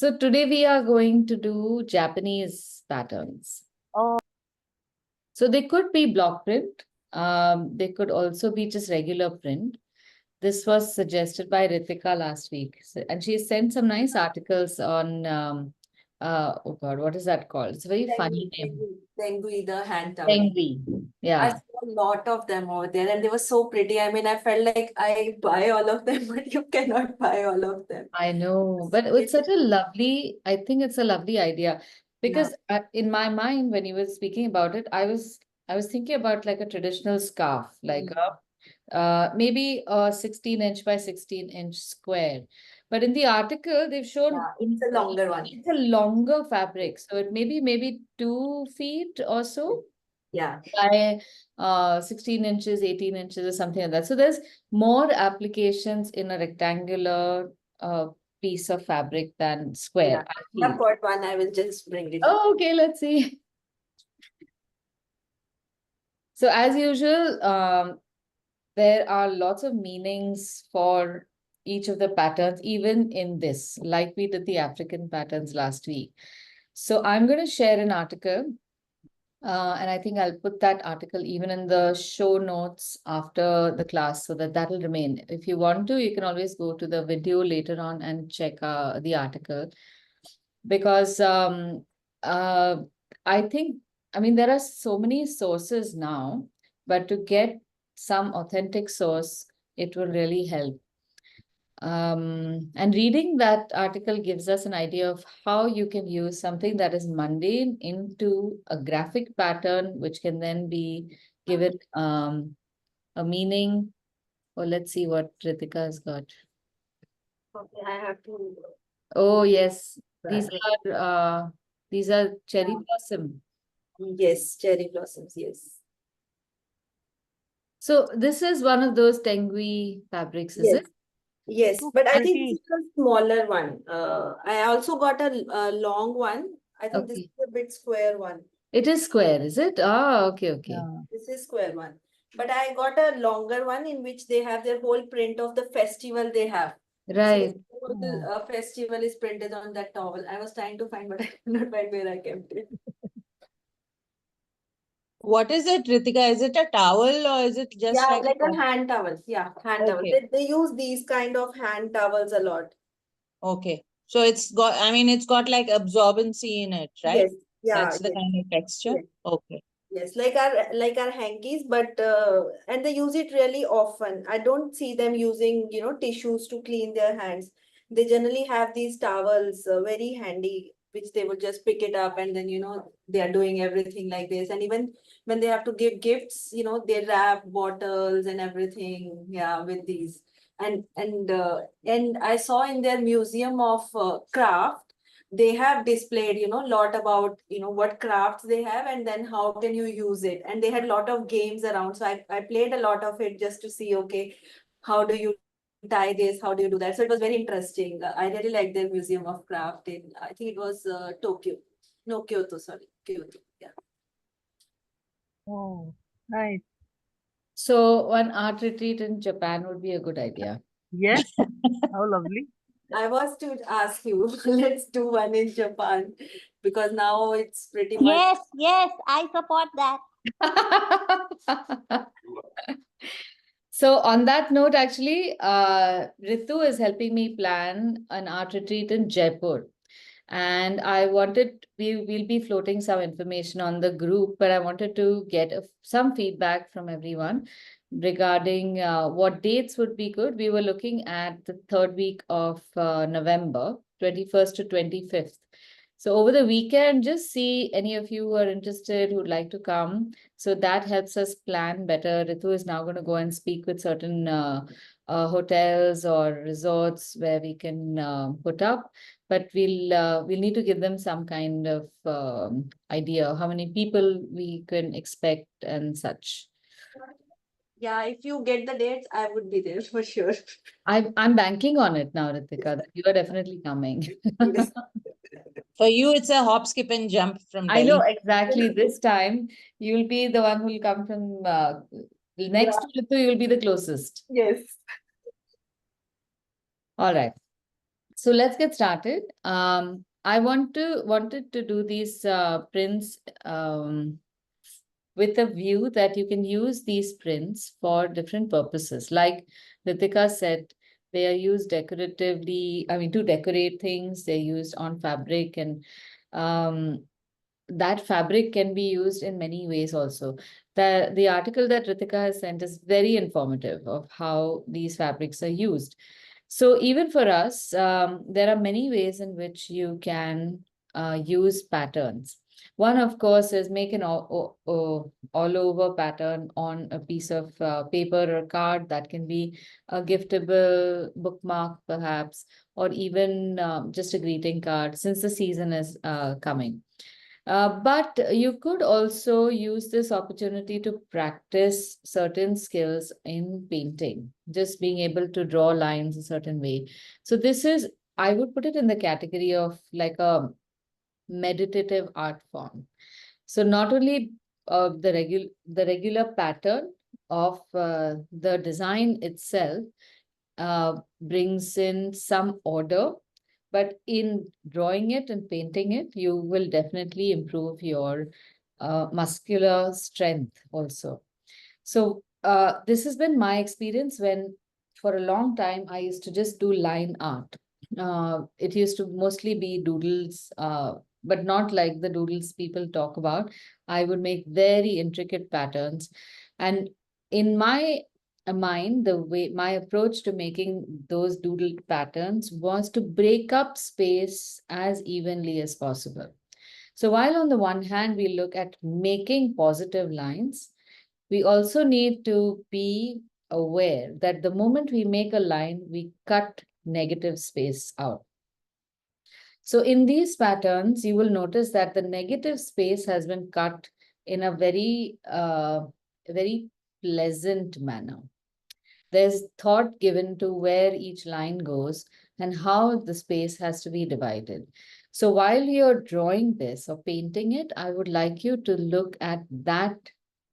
So today we are going to do Japanese patterns. Oh. So they could be block print. They could also be just regular print. This was suggested by Ritika last week. And she sent some nice articles on, oh God, what is that called? It's a very funny name. Tengui, the hand towel. Tengui. I Yeah. saw a lot of them over there and they were so pretty. I mean, I felt like I buy all of them, but you cannot buy all of them. I know, but it's such a lovely, I think it's a lovely idea because in my mind, when you were speaking about it, I was thinking about like a traditional scarf, like maybe a 16-inch by 16-inch square. But in the article, they've shown It's a longer one. It's a longer fabric, so it may be maybe 2 feet or so. Yeah. By 16 inches, 18 inches, or something like that. So there's more applications in a rectangular piece of fabric than square. Yeah. I've got one. I will just bring it. Oh, okay, let's see. So as usual, there are lots of meanings for each of the patterns, even in this, like we did the African patterns last week. So I'm going to share an article. And I think I'll put that article even in the show notes after the class so that that'll remain. If you want to, you can always go to the video later on and check the article. Because I think, I mean, there are so many sources now, but to get some authentic source, it will really help. And reading that article gives us an idea of how you can use something that is mundane into a graphic pattern, which can then be given a meaning. Well, let's see what Ritika has got. Okay, I have to. Oh, yes. These are cherry blossom. Yes, cherry blossoms, yes. So this is one of those Tengui fabrics, is it? Yes, but I think this is a smaller one. I also got a long one. I think this is a bit square one. It is square, is it? Ah, okay. This is square one. But I got a longer one in which they have their whole print of the festival they have. Right. So the festival is printed on that towel. I was trying to find, but I could not find where I kept it. What is it, Ritika? Is it a towel or is it just like a hand towel? Yeah, hand towel. They use these kind of hand towels a lot. Okay. So it's got, I mean, it's got like absorbency in it, right? Yes. Yeah. That's the kind of texture. Yes. Okay. Yes, like our hankies, but and they use it really often. I don't see them using, tissues to clean their hands. They generally have these towels very handy, which they would just pick it up and then, they are doing everything like this. And even when they have to give gifts, they wrap bottles and everything, with these. And I saw in their museum of craft, they have displayed lot about what crafts they have and then how can you use it, and they had a lot of games around, so I played a lot of it just to see, okay, how do you tie this, how do you do that. So it was very interesting. I really like their museum of craft in, I think it was Kyoto, sorry, Kyoto. Oh, right. So one art retreat in Japan would be a good idea. Yes. How lovely. I was to ask you, let's do one in Japan because now it's pretty much. Yes, I support that. So on that note, actually, Ritu is helping me plan an art retreat in Jaipur. And I wanted, we'll be floating some information on the group, but I wanted to get some feedback from everyone regarding what dates would be good. We were looking at the 3rd week of November, 21st to 25th. So over the weekend, just see any of you who are interested, who'd like to come. So that helps us plan better. Ritu is now going to go and speak with certain hotels or resorts where we can put up. But we'll need to give them some kind of idea how many people we can expect and such. Yeah, if you get the dates, I would be there for sure. I'm banking on it now, Ritika, that you are definitely coming. For you, it's a hop, skip, and jump from Delhi. I know exactly. This time you'll be the one who will come from next to Ritu, you'll be the closest. Yes. All right. So let's get started. I wanted to do these prints with a view that you can use these prints for different purposes. Like Ritika said, they are used decoratively, I mean, to decorate things. They're used on fabric, and that fabric can be used in many ways also. The article that Ritika has sent is very informative of how these fabrics are used. So even for us, there are many ways in which you can use patterns. One, of course, is make an all over pattern on a piece of paper or card. That can be a giftable bookmark, perhaps, or even just a greeting card, since the season is coming. But you could also use this opportunity to practice certain skills in painting, just being able to draw lines a certain way. So this is, I would put it in the category of like a meditative art form. So not only the regular pattern of the design itself brings in some order, but in drawing it and painting it, you will definitely improve your muscular strength also. So this has been my experience when, for a long time, I used to just do line art. It used to mostly be doodles, but not like the doodles people talk about. I would make very intricate patterns. And in my mind, the way my approach to making those doodled patterns was to break up space as evenly as possible. So while on the one hand, we look at making positive lines, we also need to be aware that the moment we make a line, we cut negative space out. So in these patterns, you will notice that the negative space has been cut in a very pleasant manner. There's thought given to where each line goes and how the space has to be divided. So while you're drawing this or painting it, I would like you to look at that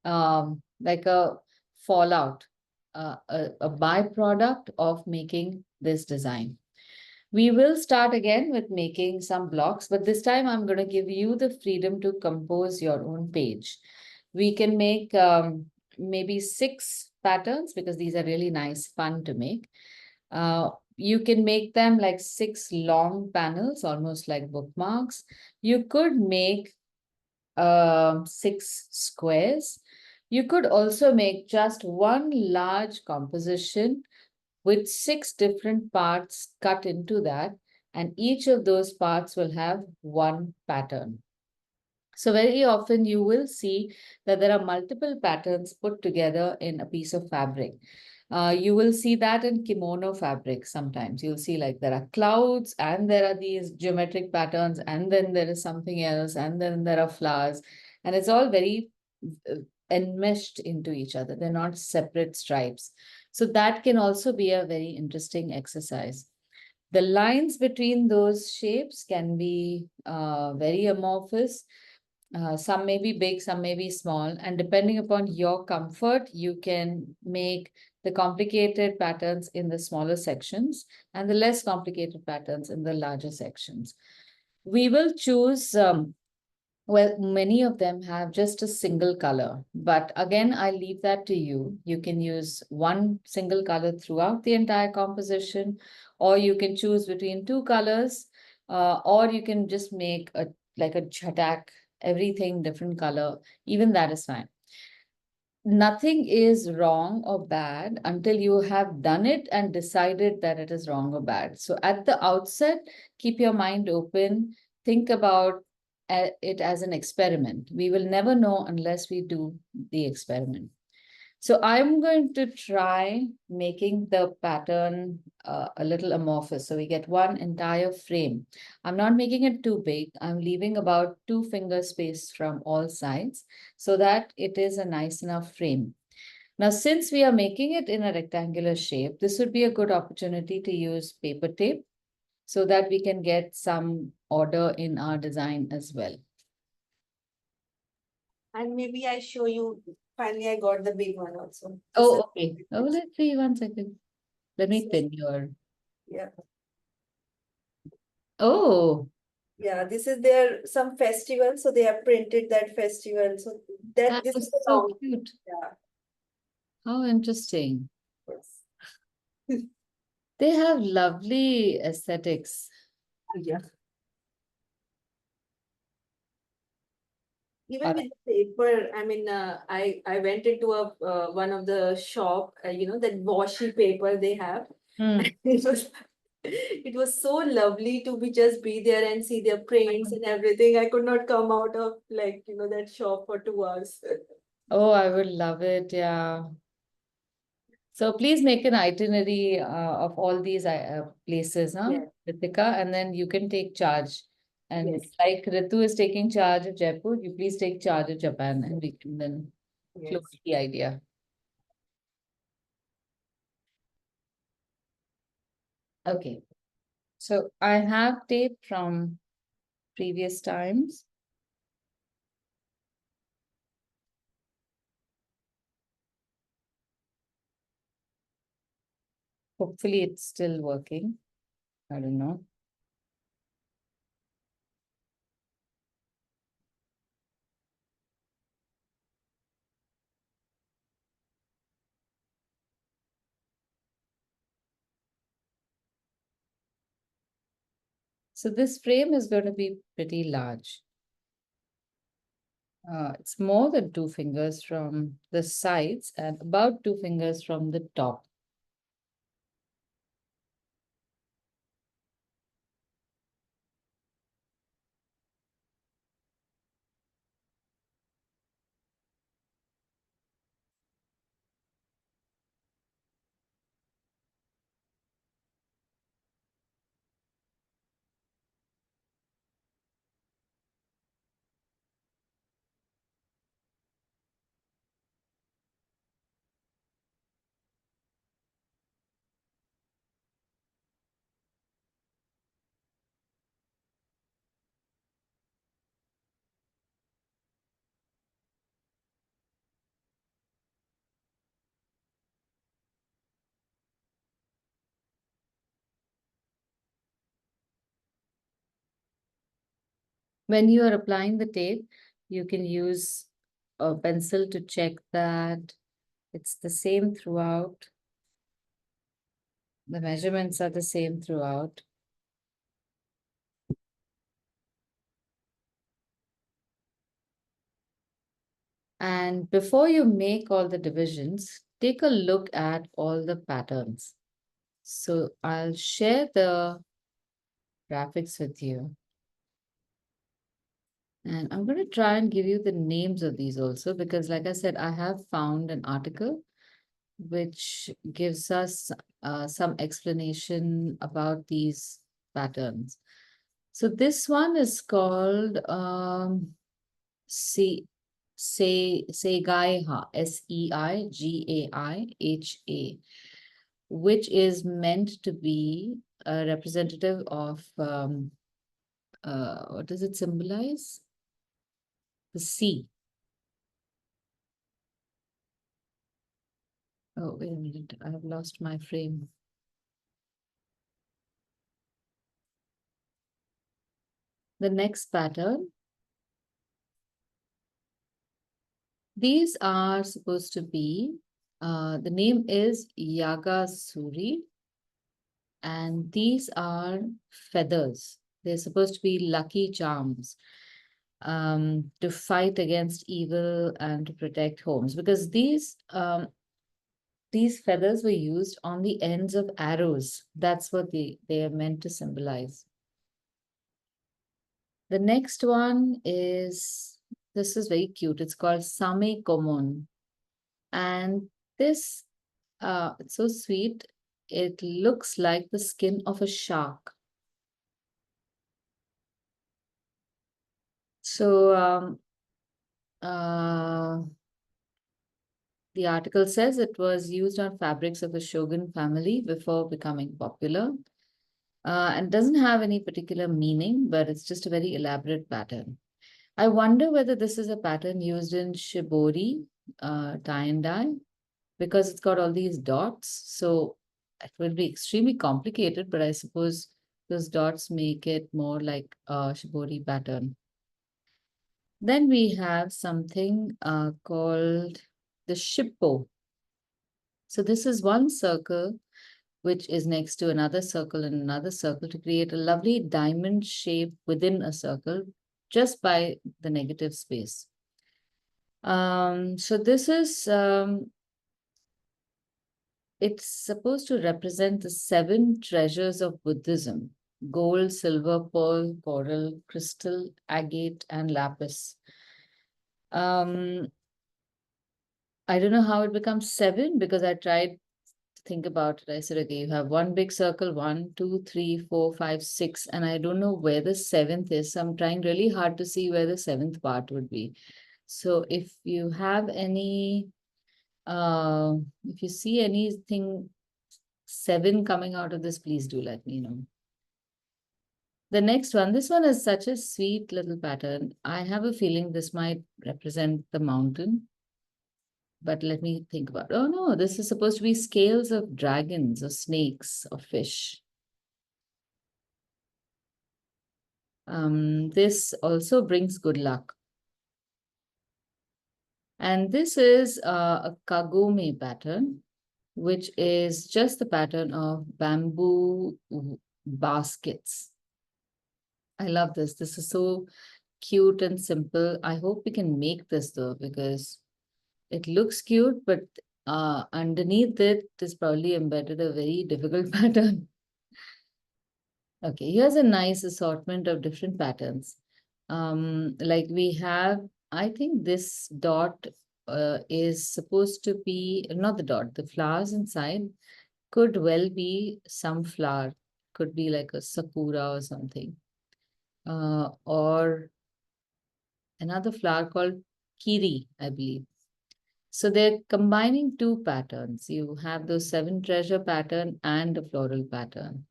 like a fallout, a byproduct of making this design. We will start again with making some blocks, but this time I'm going to give you the freedom to compose your own page. We can make maybe 6 patterns because these are really nice, fun to make. You can make them like 6 long panels, almost like bookmarks. You could make 6 squares. You could also make just one large composition with 6 different parts cut into that, and each of those parts will have one pattern. So very often you will see that there are multiple patterns put together in a piece of fabric. You will see that in kimono fabric sometimes. You'll see like there are clouds and there are these geometric patterns, and then there is something else, and then there are flowers, and it's all very enmeshed into each other. They're not separate stripes. So that can also be a very interesting exercise. The lines between those shapes can be very amorphous. Some may be big, some may be small, and depending upon your comfort, you can make the complicated patterns in the smaller sections and the less complicated patterns in the larger sections. We will choose, well, many of them have just a single color, but again, I leave that to you. You can use one single color throughout the entire composition, or you can choose between 2 colors, or you can just make a like a jhatak, everything different color. Even that is fine. Nothing is wrong or bad until you have done it and decided that it is wrong or bad. So at the outset, keep your mind open. Think about it as an experiment. We will never know unless we do the experiment. So I'm going to try making the pattern a little amorphous. So we get one entire frame. I'm not making it too big. I'm leaving about 2 finger space from all sides so that it is a nice enough frame. Now, since we are making it in a rectangular shape, this would be a good opportunity to use paper tape so that we can get some order in our design as well. And maybe I show you, finally I got the big one also. This Oh, is- okay. Oh, let's see, 1 second. Let me pin your. Yeah. Oh, Yeah, this is their some festival, so they have printed that festival. So that that this is was the so song. cute. Yeah. How interesting. Yes. They have lovely aesthetics. Yeah. Even Uh, with the paper, I mean, I went into a one of the shop, that washi paper they have. hmm. It was it was so lovely to be there and see their prints and everything. I could not come out of that shop for 2 hours. Oh, I would love it. Yeah. So please make an itinerary of all these places, huh, Yeah. Ritika, and then you can take charge. And Yes. like Ritu is taking charge of Jaipur, you please take charge of Japan, and we can then float Yes. the idea. Okay. So I have tape from previous times. Hopefully it's still working. I don't know. So this frame is going to be pretty large. It's more than 2 fingers from the sides and about 2 fingers from the top. When you are applying the tape, you can use a pencil to check that it's the same throughout. The measurements are the same throughout. And before you make all the divisions, take a look at all the patterns. So I'll share the graphics with you. And I'm going to try and give you the names of these also, because like I said, I have found an article which gives us some explanation about these patterns. So this one is called Seigaiha, Seigaiha, which is meant to be a representative of what does it symbolize? The sea. Oh, wait a minute, I have lost my frame. The next pattern. These are supposed to be, the name is Yagasuri, and these are feathers. They're supposed to be lucky charms to fight against evil and to protect homes, because these feathers were used on the ends of arrows. That's what they are meant to symbolize. The next one is, this is very cute. It's called Same Komon. And this, it's so sweet. It looks like the skin of a shark. So, the article says it was used on fabrics of the Shogun family before becoming popular. And doesn't have any particular meaning, but it's just a very elaborate pattern. I wonder whether this is a pattern used in shibori, tie and dye, because it's got all these dots. So it will be extremely complicated, but I suppose Those dots make it more like a shibori pattern. Then we have something called the shippo. So this is one circle which is next to another circle and another circle to create a lovely diamond shape within a circle just by the negative space. So this is, it's supposed to represent the 7 treasures of Buddhism: gold, silver, pearl, coral, crystal, agate, and lapis. I don't know how it becomes 7 because I tried to think about it. I said, okay, you have one big circle, 1, 2, 3, 4, 5, 6, and I don't know where the 7th is. So I'm trying really hard to see where the 7th part would be. So if you have any, if you see anything 7 coming out of this, please do let me know. The next one, this one is such a sweet little pattern. I have a feeling this might represent the mountain. But let me think about, oh no, this is supposed to be scales of dragons or snakes or fish. This also brings good luck. And this is a kagome pattern, which is just the pattern of bamboo baskets. I love this. This is so cute and simple. I hope we can make this though, because it looks cute, but underneath it is probably embedded a very difficult pattern. Okay, here's a nice assortment of different patterns. Like we have, I think this dot is supposed to be, not the dot, the flowers inside could well be some flower, could be like a sakura or something. Or another flower called kiri, I believe. So they're combining 2 patterns. You have those 7 treasure pattern and a floral pattern.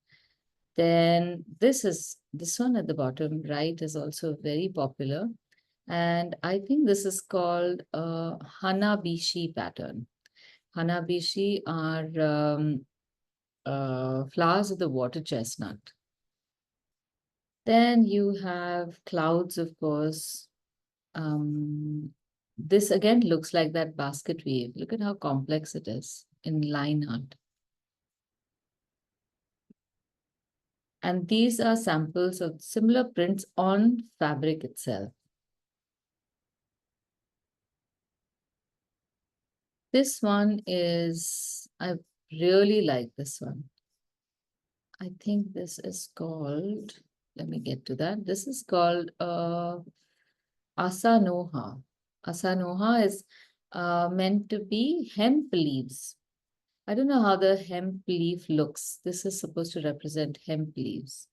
Then this one at the bottom right is also very popular. And I think this is called a hanabishi pattern. Hanabishi are flowers of the water chestnut. Then you have clouds, of course. This again looks like that basket weave. Look at how complex it is in line art. And these are samples of similar prints on fabric itself. This one is, I really like this one. I think this is called, let me get to that. This is called Asanoha. Asanoha is meant to be hemp leaves. I don't know how the hemp leaf looks. This is supposed to represent hemp leaves.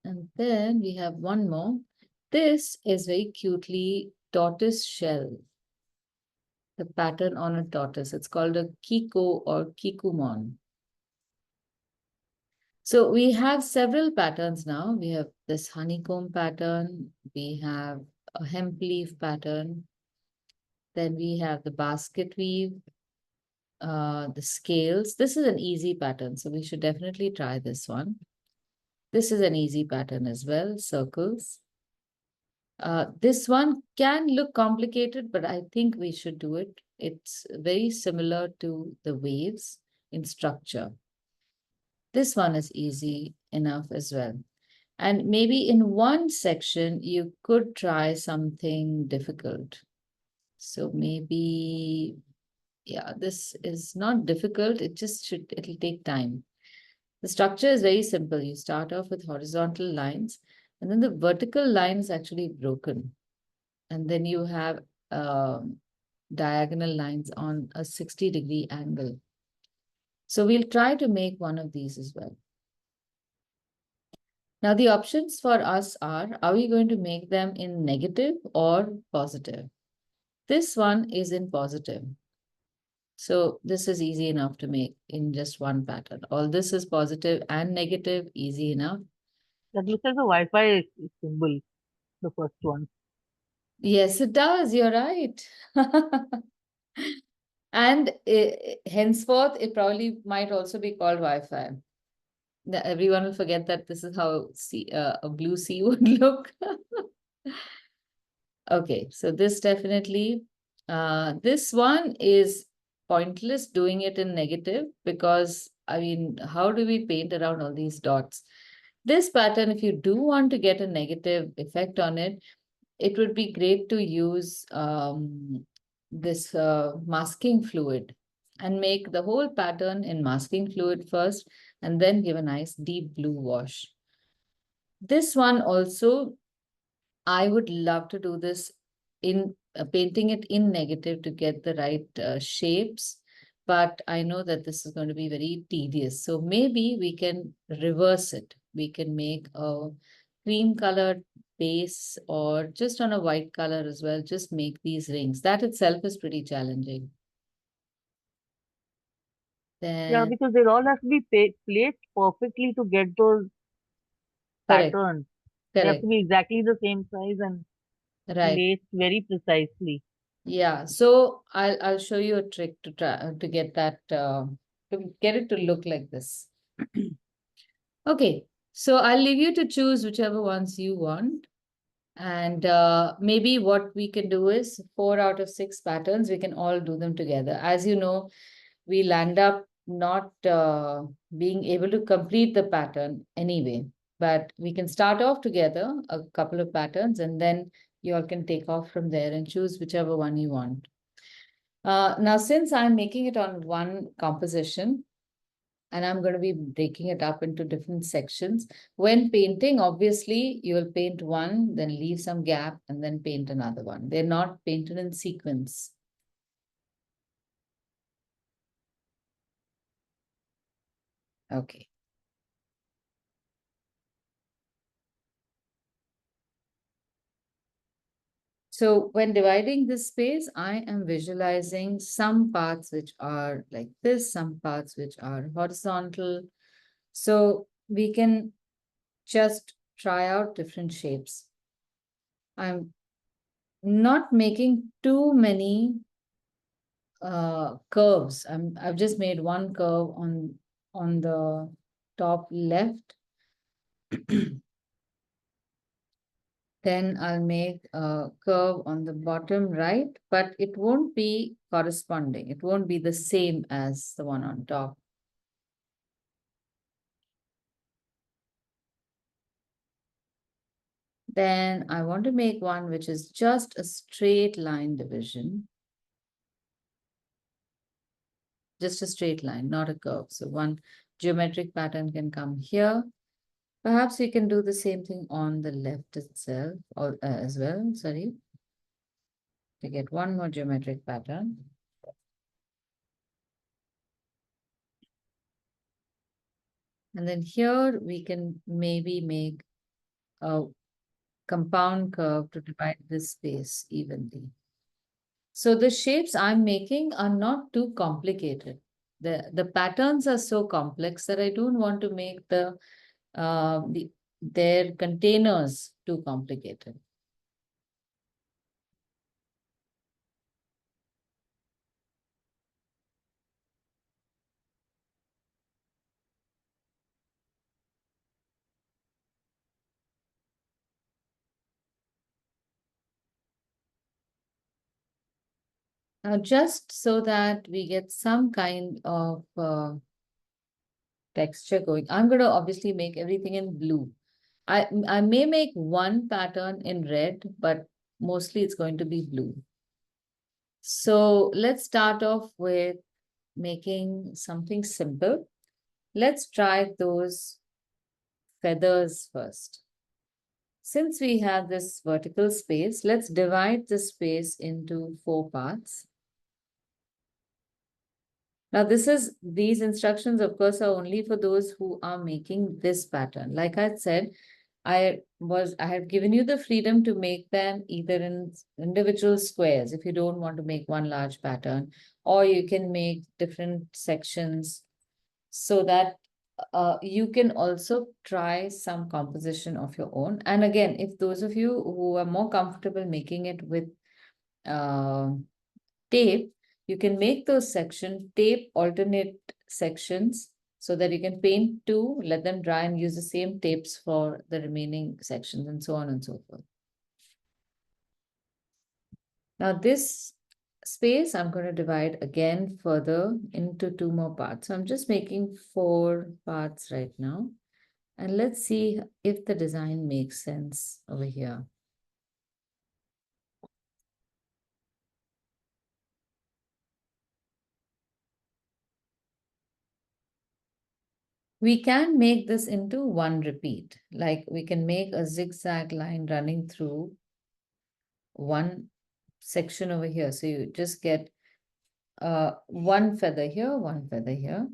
And then we have one more. This is very cutely tortoise shell. The pattern on a tortoise. It's called a kiko or kikumon. So we have several patterns now. We have this honeycomb pattern. We have a hemp leaf pattern. Then we have the basket weave, the scales. This is an easy pattern, so we should definitely try this one. This is an easy pattern as well, circles. This one can look complicated, but I think we should do it. It's very similar to the waves in structure. This one is easy enough as well. And maybe in one section, you could try something difficult. So maybe, yeah, this is not difficult. It'll take time. The structure is very simple. You start off with horizontal lines, and then the vertical line is actually broken. And then you have diagonal lines on a 60-degree angle. So we'll try to make one of these as well. Now the options for us are we going to make them in negative or positive? This one is in positive. So this is easy enough to make in just one pattern. All this is positive and negative, easy enough. That looks like a Wi-Fi symbol, the first one. Yes, it does. You're right. And henceforth, it probably might also be called Wi-Fi. everyone will forget that this is how a blue sea would look. Okay, so this definitely, this one is pointless doing it in negative because, I mean, how do we paint around all these dots? This pattern, if you do want to get a negative effect on it, it would be great to use this masking fluid and make the whole pattern in masking fluid first and then give a nice deep blue wash. This one also, I would love to do this in painting it in negative to get the right shapes, but I know that this is going to be very tedious. So maybe we can reverse it. We can make a cream colored base or just on a white color as well, just make these rings. That itself is pretty challenging. Yeah, Then, because they all have to be placed perfectly to get those correct, patterns. They have correct, to be exactly the same size and right. placed very precisely. Yeah, so I'll show you a trick to try to get that to get it to look like this. Okay, so I'll leave you to choose whichever ones you want. And maybe what we can do is 4 out of 6 patterns, we can all do them together. As you know, we'll end up not being able to complete the pattern anyway, but we can start off together, a couple of patterns, and then you all can take off from there and choose whichever one you want. Now, since I'm making it on one composition, and I'm going to be breaking it up into different sections. When painting, obviously, you will paint one, then leave some gap, and then paint another one. They're not painted in sequence. Okay. So when dividing this space, I am visualizing some parts which are like this, some parts which are horizontal. So we can just try out different shapes. I'm not making too many curves. I've just made one curve on the top left. Then I'll make a curve on the bottom right, but it won't be corresponding. It won't be the same as the one on top. Then I want to make one which is just a straight line division. Just a straight line, not a curve. So one geometric pattern can come here. Perhaps we can do the same thing on the left itself or as well, sorry. To get one more geometric pattern. And then here we can maybe make a compound curve to divide this space evenly. So the shapes I'm making are not too complicated. The patterns are so complex that I don't want to make their containers too complicated. Now, just so that we get some kind of texture going, I'm going to obviously make everything in blue. I may make one pattern in red, but mostly it's going to be blue. So let's start off with making something simple. Let's try those feathers first. Since we have this vertical space, let's divide the space into 4 parts. Now, these instructions, of course, are only for those who are making this pattern. Like I said, I have given you the freedom to make them either in individual squares if you don't want to make one large pattern, or you can make different sections so that you can also try some composition of your own. And again, if those of you who are more comfortable making it with tape, you can make those tape alternate sections so that you can paint two, let them dry, and use the same tapes for the remaining sections, and so on and so forth. Now this space I'm going to divide again further into two more parts. So I'm just making 4 parts right now. And let's see if the design makes sense over here. We can make this into one repeat, like we can make a zigzag line running through one section over here. So you just get one feather here, one feather here.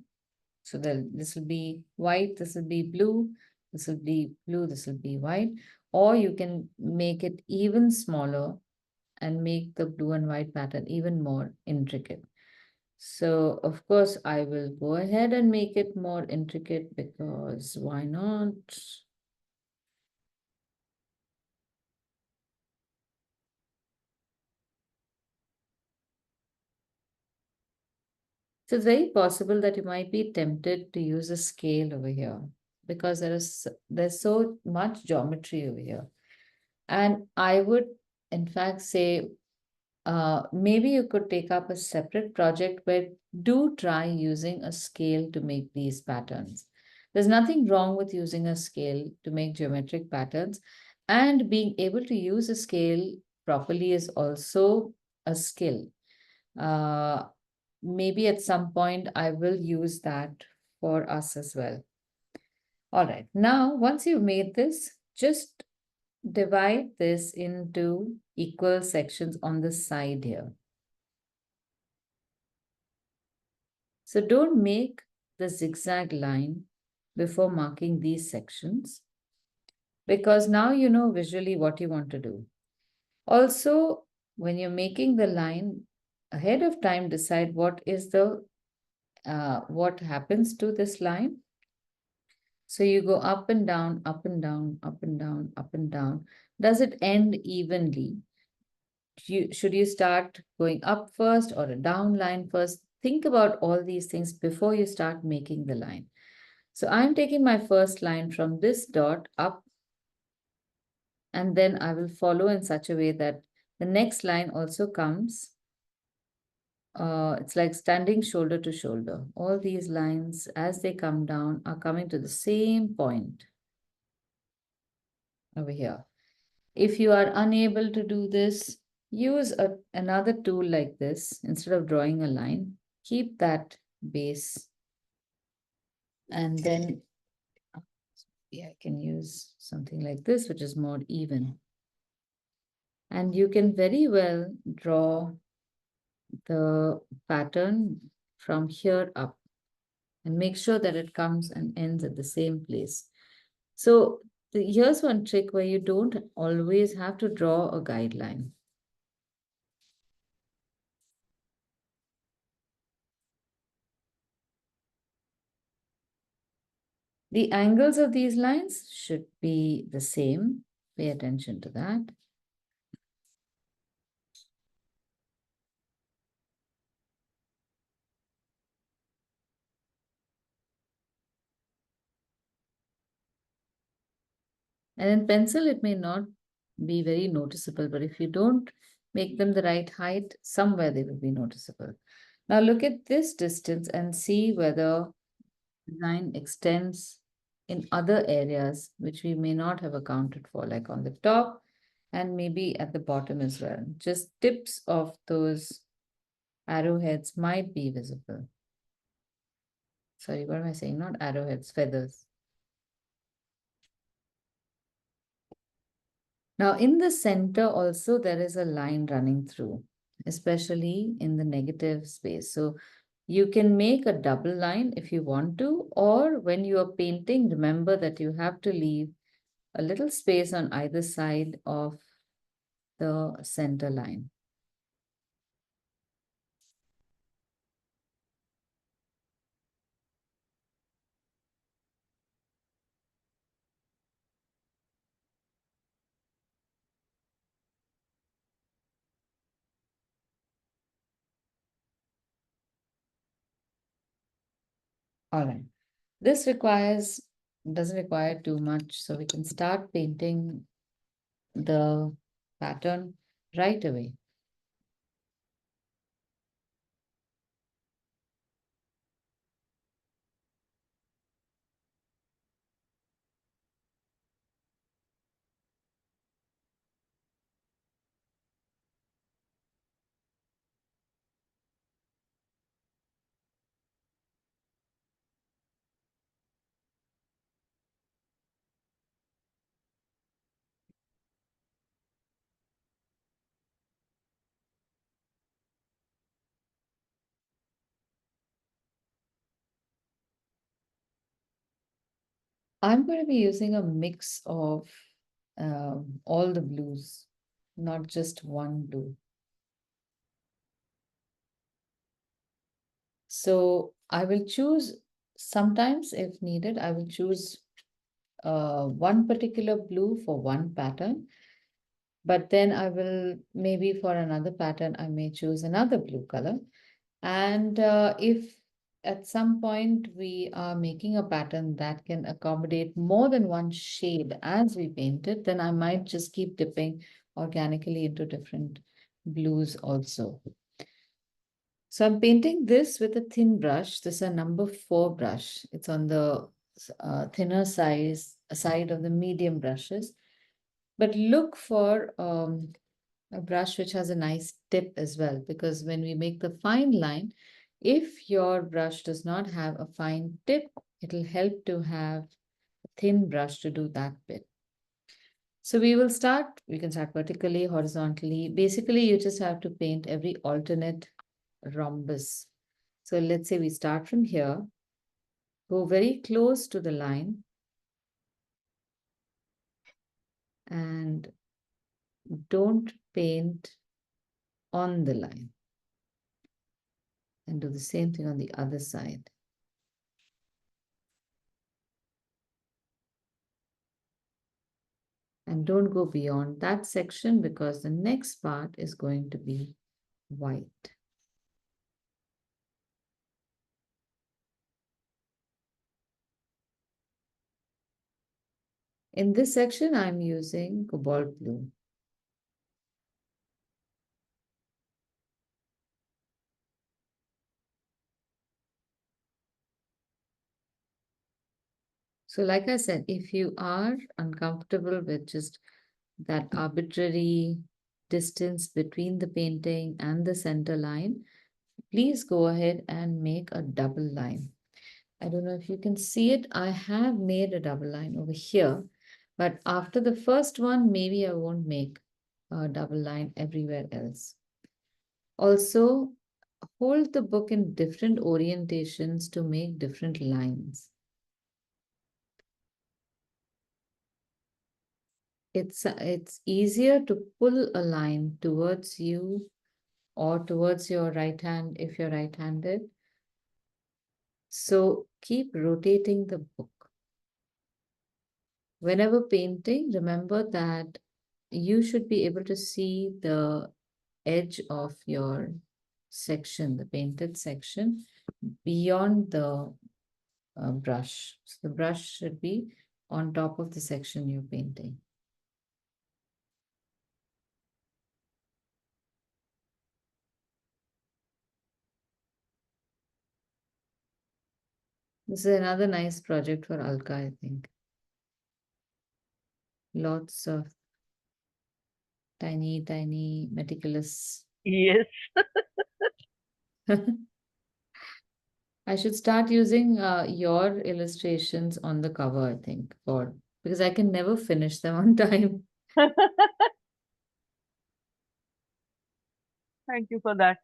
So this will be white, this will be blue, this will be blue, this will be white. Or you can make it even smaller and make the blue and white pattern even more intricate. So of course I will go ahead and make it more intricate, because why not? So it's very possible that you might be tempted to use a scale over here, because there's so much geometry over here. And I would in fact say, maybe you could take up a separate project where do try using a scale to make these patterns. There's nothing wrong with using a scale to make geometric patterns, and being able to use a scale properly is also a skill. Maybe at some point I will use that for us as well. All right, now once you've made this, just divide this into equal sections on the side here. So don't make the zigzag line before marking these sections, because now you know visually what you want to do. Also, when you're making the line, ahead of time decide what is the what happens to this line. So you go up and down, up and down, up and down, up and down. Does it end evenly? Should you start going up first or a down line first? Think about all these things before you start making the line. So I'm taking my first line from this dot up, and then I will follow in such a way that the next line also comes. It's like standing shoulder to shoulder. All these lines, as they come down, are coming to the same point over here. If you are unable to do this, use another tool like this. Instead of drawing a line, keep that base, and then I can use something like this, which is more even. And you can very well draw the pattern from here up and make sure that it comes and ends at the same place. So here's one trick where you don't always have to draw a guideline. The angles of these lines should be the same. Pay attention to that. And in pencil, it may not be very noticeable, but if you don't make them the right height, somewhere they will be noticeable. Now look at this distance and see whether design extends in other areas which we may not have accounted for, like on the top and maybe at the bottom as well. Just tips of those arrowheads might be visible. Sorry, what am I saying? Not arrowheads, feathers. Now in the center also there is a line running through, especially in the negative space. So you can make a double line if you want to, or when you are painting, remember that you have to leave a little space on either side of the center line. All right. This doesn't require too much, so we can start painting the pattern right away. I'm going to be using a mix of all the blues, not just one blue. So I will choose, sometimes if needed, I will choose one particular blue for one pattern, but then I will, maybe for another pattern, I may choose another blue color. And if at some point we are making a pattern that can accommodate more than one shade as we paint it, then I might just keep dipping organically into different blues also. So I'm painting this with a thin brush. This is a number 4 brush. It's on the thinner side of the medium brushes. But look for a brush which has a nice tip as well, because when we make the fine line, if your brush does not have a fine tip, it'll help to have a thin brush to do that bit. So we can start vertically, horizontally. Basically, you just have to paint every alternate rhombus. So let's say we start from here, go very close to the line, and don't paint on the line. And do the same thing on the other side. And don't go beyond that section, because the next part is going to be white. In this section, I'm using cobalt blue. So like I said, if you are uncomfortable with just that arbitrary distance between the painting and the center line, please go ahead and make a double line. I don't know if you can see it. I have made a double line over here, but after the first one, maybe I won't make a double line everywhere else. Also, hold the book in different orientations to make different lines. It's easier to pull a line towards you or towards your right hand if you're right-handed. So keep rotating the book. Whenever painting, remember that you should be able to see the edge of your section, the painted section, beyond the brush. So the brush should be on top of the section you're painting. This is another nice project for Alka, I think. Lots of tiny, tiny, meticulous. Yes. I should start using your illustrations on the cover, I think, because I can never finish them on time. Thank you for that.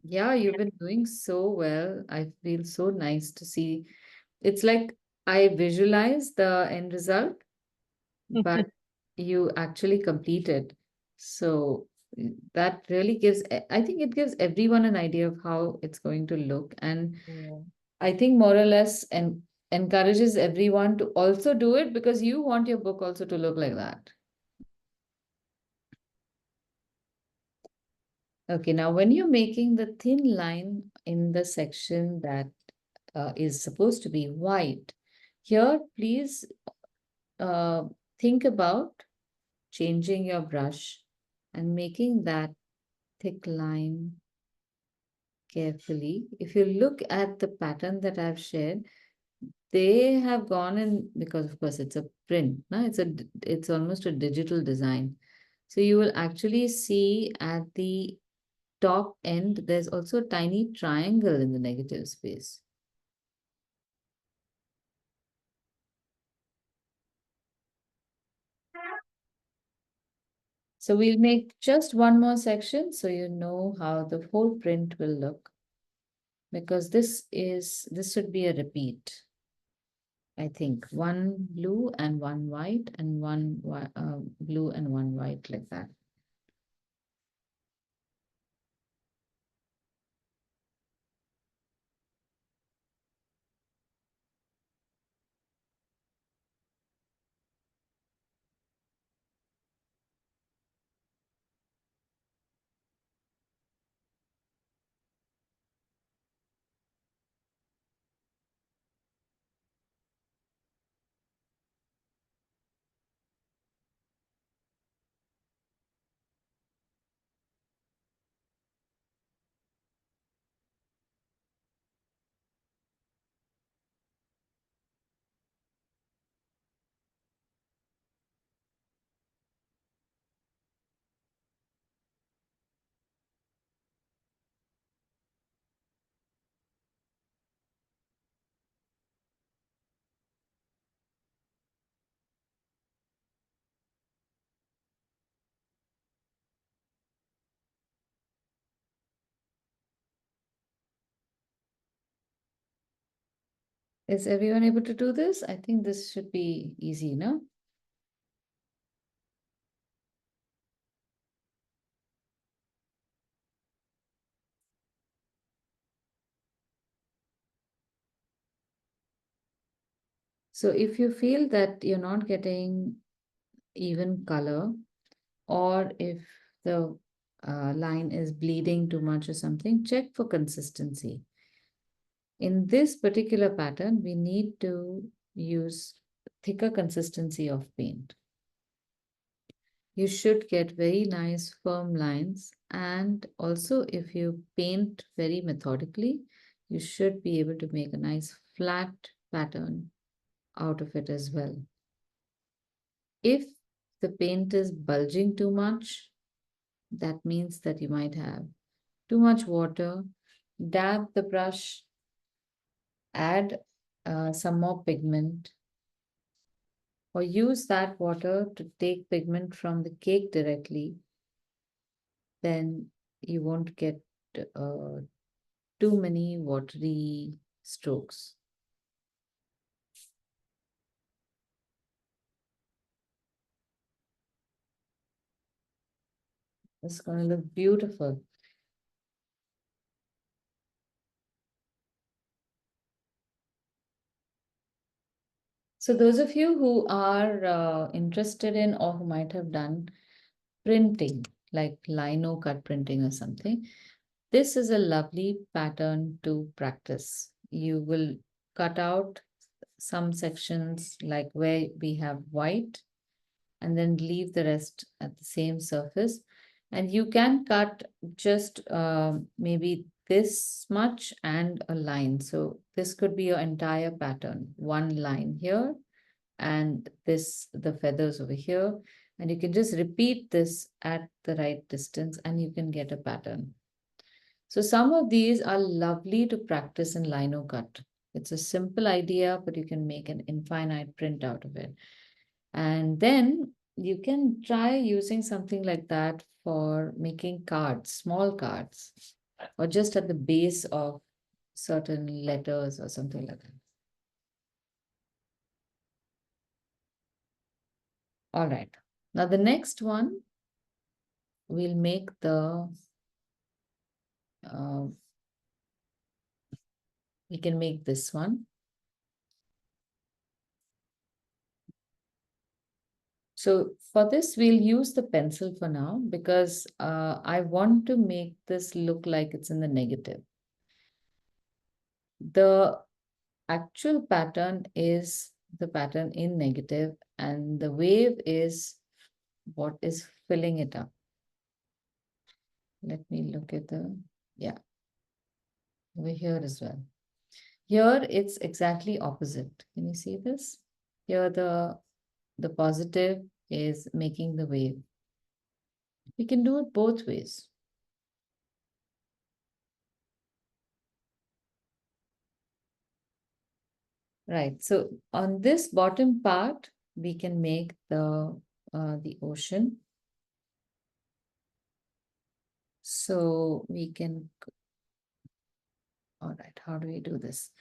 Yeah, you've been doing so well. I feel so nice to see. It's like I visualize the end result, but you actually complete it. So that really I think it gives everyone an idea of how it's going to look. And Yeah. I think more or less encourages everyone to also do it, because you want your book also to look like that. Okay, now when you're making the thin line in the section that is supposed to be white. Here, please think about changing your brush and making that thick line carefully. If you look at the pattern that I've shared, they have gone in because of course it's a print. No? It's almost a digital design. So you will actually see at the top end, there's also a tiny triangle in the negative space. So we'll make just one more section so you know how the whole print will look. Because this should be a repeat. I think one blue and one white and one blue and one white like that. Is everyone able to do this? I think this should be easy, no? So if you feel that you're not getting even color, or if the line is bleeding too much or something, check for consistency. In this particular pattern, we need to use thicker consistency of paint. You should get very nice firm lines, and also if you paint very methodically, you should be able to make a nice flat pattern out of it as well. If the paint is bulging too much, that means that you might have too much water. Dab the brush, add some more pigment, or use that water to take pigment from the cake directly. Then you won't get too many watery strokes. It's going to look beautiful. So those of you who are interested in or who might have done printing, like lino cut printing or something, this is a lovely pattern to practice. You will cut out some sections like where we have white and then leave the rest at the same surface. And you can cut just maybe this much and a line. So this could be your entire pattern, one line here and this, the feathers over here. And you can just repeat this at the right distance and you can get a pattern. So some of these are lovely to practice in lino cut. It's a simple idea, but you can make an infinite print out of it. And then you can try using something like that for making cards, small cards, or just at the base of certain letters or something like that. All right. Now the next one, we'll make we can make this one. So for this, we'll use the pencil for now because I want to make this look like it's in the negative. The actual pattern is the pattern in negative, and the wave is what is filling it up. Let me look at yeah, over here as well. Here it's exactly opposite. Can you see this? Here the positive is making the wave. We can do it both ways. Right. So on this bottom part, we can make the ocean. So we can, all right, how do we do this?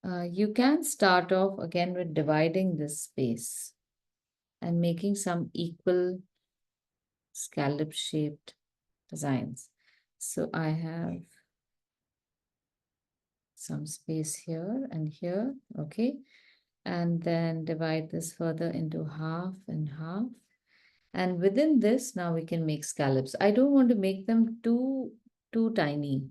You can start off again with dividing this space and making some equal scallop shaped designs. So I have some space here and here, okay? And then divide this further into half and half. And within this, now we can make scallops. I don't want to make them too tiny.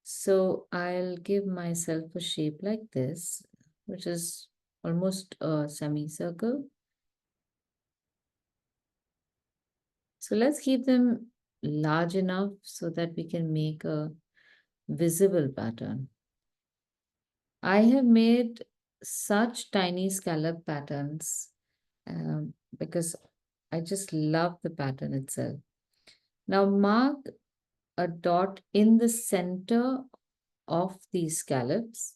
So I'll give myself a shape like this, which is almost a semicircle. So let's keep them large enough so that we can make a visible pattern. I have made such tiny scallop patterns because I just love the pattern itself. Now mark a dot in the center of these scallops.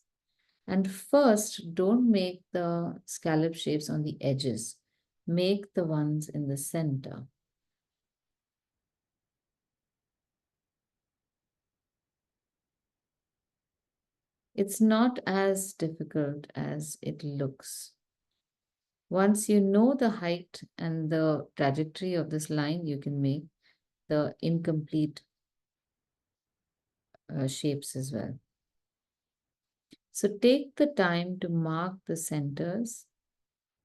And first, don't make the scallop shapes on the edges. Make the ones in the center. It's not as difficult as it looks. Once you know the height and the trajectory of this line, you can make the incomplete shapes as well. So take the time to mark the centers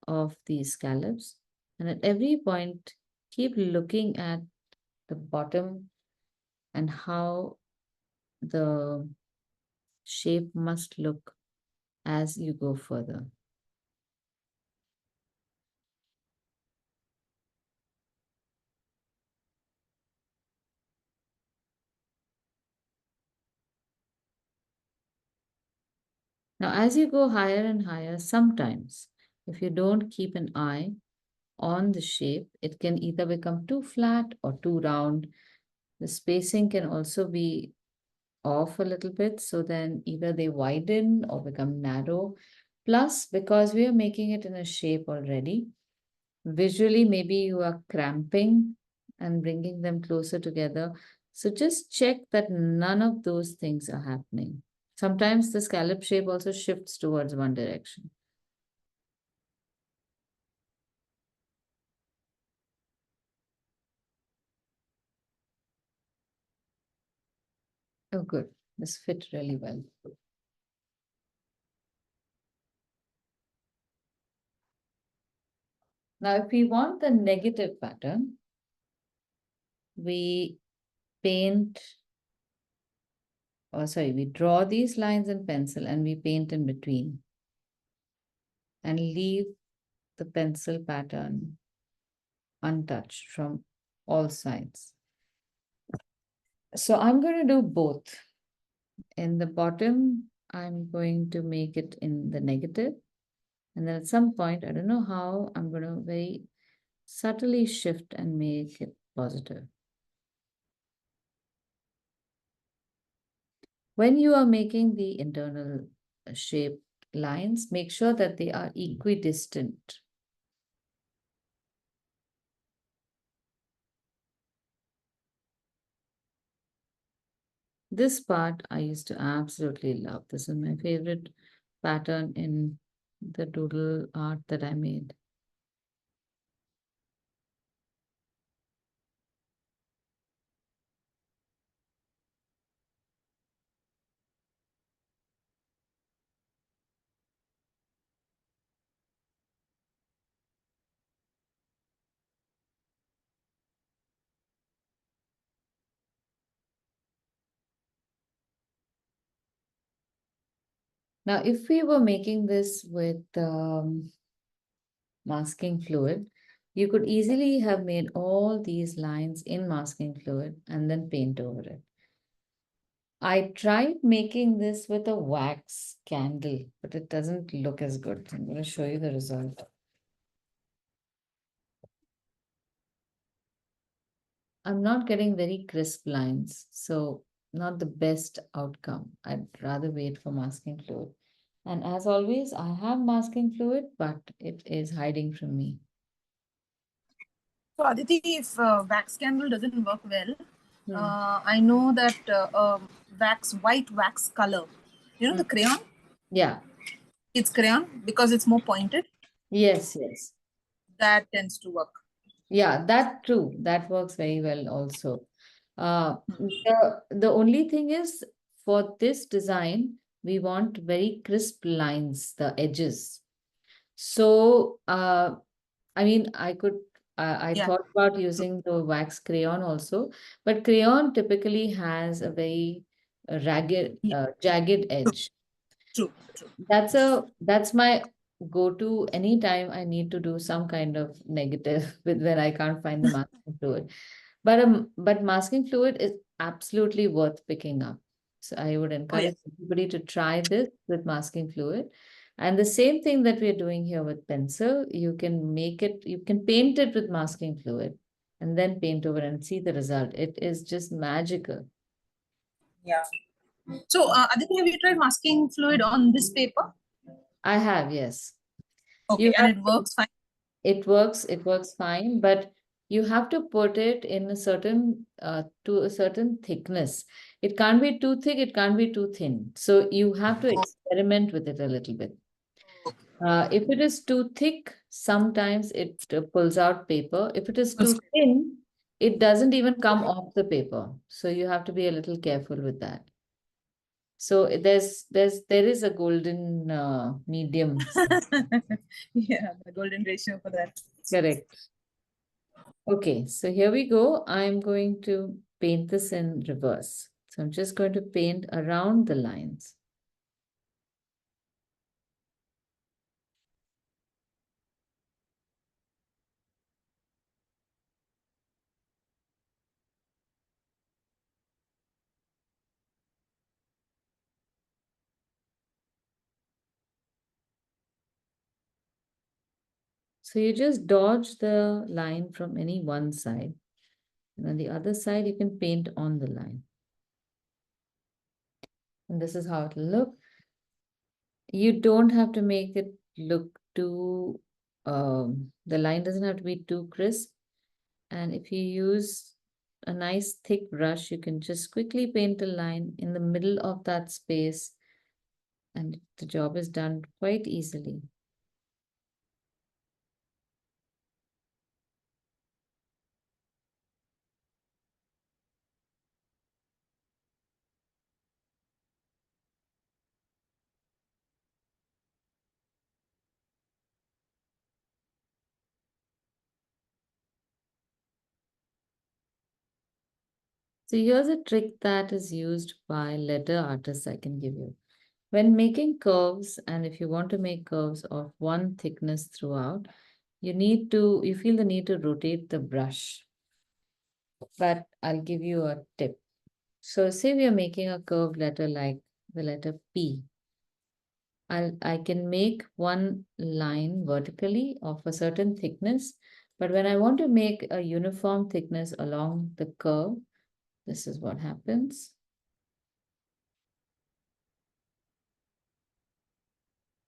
of these scallops, and at every point, keep looking at the bottom and how the shape must look as you go further. Now, as you go higher and higher, sometimes if you don't keep an eye on the shape, it can either become too flat or too round. The spacing can also be off a little bit, so then either they widen or become narrow. Plus, because we are making it in a shape already, visually maybe you are cramping and bringing them closer together. So just check that none of those things are happening. Sometimes the scallop shape also shifts towards one direction. Oh, good. This fit really well. Now, if we want the negative pattern, we paint, or sorry, we draw these lines in pencil and we paint in between and leave the pencil pattern untouched from all sides. So I'm going to do both. In the bottom, I'm going to make it in the negative. And then at some point, I don't know how, I'm going to very subtly shift and make it positive. When you are making the internal shape lines, make sure that they are equidistant. This part I used to absolutely love. This is my favorite pattern in the doodle art that I made. Now, if we were making this with masking fluid, you could easily have made all these lines in masking fluid and then paint over it. I tried making this with a wax candle, but it doesn't look as good. I'm going to show you the result. I'm not getting very crisp lines, so not the best outcome. I'd rather wait for masking fluid. And as always, I have masking fluid, but it is hiding from me. So Aditi, if wax candle doesn't work well, Hmm. I know that white wax color, you know, the crayon, Yeah. it's crayon because it's more pointed. Yes, yes. That tends to work. Yeah, that true. That works very well also. The only thing is for this design, we want very crisp lines, the edges. So, I mean, I Yeah. thought about using the wax crayon also, but crayon typically has a very jagged edge. True. That's my go-to anytime I need to do some kind of negative with when I can't find the masking fluid. But masking fluid is absolutely worth picking up. So I would encourage everybody to try this with masking fluid. And the same thing that we're doing here with pencil, you can paint it with masking fluid and then paint over and see the result. It is just magical. Yeah. So Aditi, have you tried masking fluid on this paper? I have, yes. Okay, You and have it works fine. it works fine, but you have to put it in a certain to a certain thickness. It can't be too thick, it can't be too thin. So you have to experiment with it a little bit. If it is too thick, sometimes it pulls out paper. If it is too thin, it doesn't even come off the paper. So you have to be a little careful with that. So there is a golden medium. Yeah, the golden ratio for that. Correct. Okay, so here we go. I'm going to paint this in reverse. So I'm just going to paint around the lines. So you just dodge the line from any one side. And on the other side, you can paint on the line. And this is how it will look. You don't have to make it look too, the line doesn't have to be too crisp. And if you use a nice thick brush, you can just quickly paint a line in the middle of that space. And the job is done quite easily. So here's a trick that is used by letter artists I can give you. When making curves, and if you want to make curves of one thickness throughout, you feel the need to rotate the brush. But I'll give you a tip. So say we are making a curved letter like the letter P. I can make one line vertically of a certain thickness, but when I want to make a uniform thickness along the curve, this is what happens.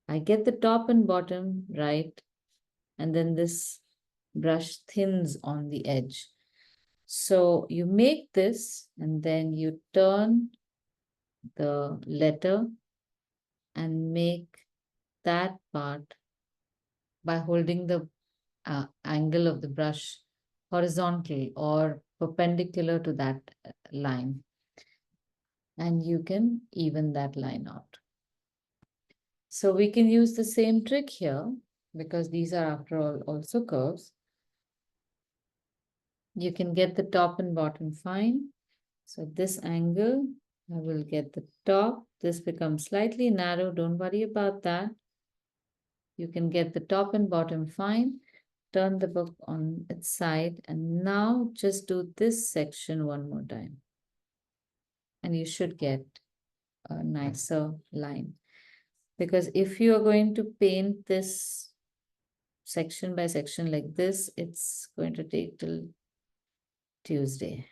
I get the top and bottom right, and then this brush thins on the edge. So you make this, and then you turn the letter and make that part by holding the angle of the brush horizontal or perpendicular to that line. And you can even that line out. So we can use the same trick here because these are after all also curves. You can get the top and bottom fine. So this angle I will get the top. This becomes slightly narrow. Don't worry about that. You can get the top and bottom fine. Turn the book on its side and now just do this section one more time. And you should get a nicer line. Because if you are going to paint this section by section like this, it's going to take till Tuesday.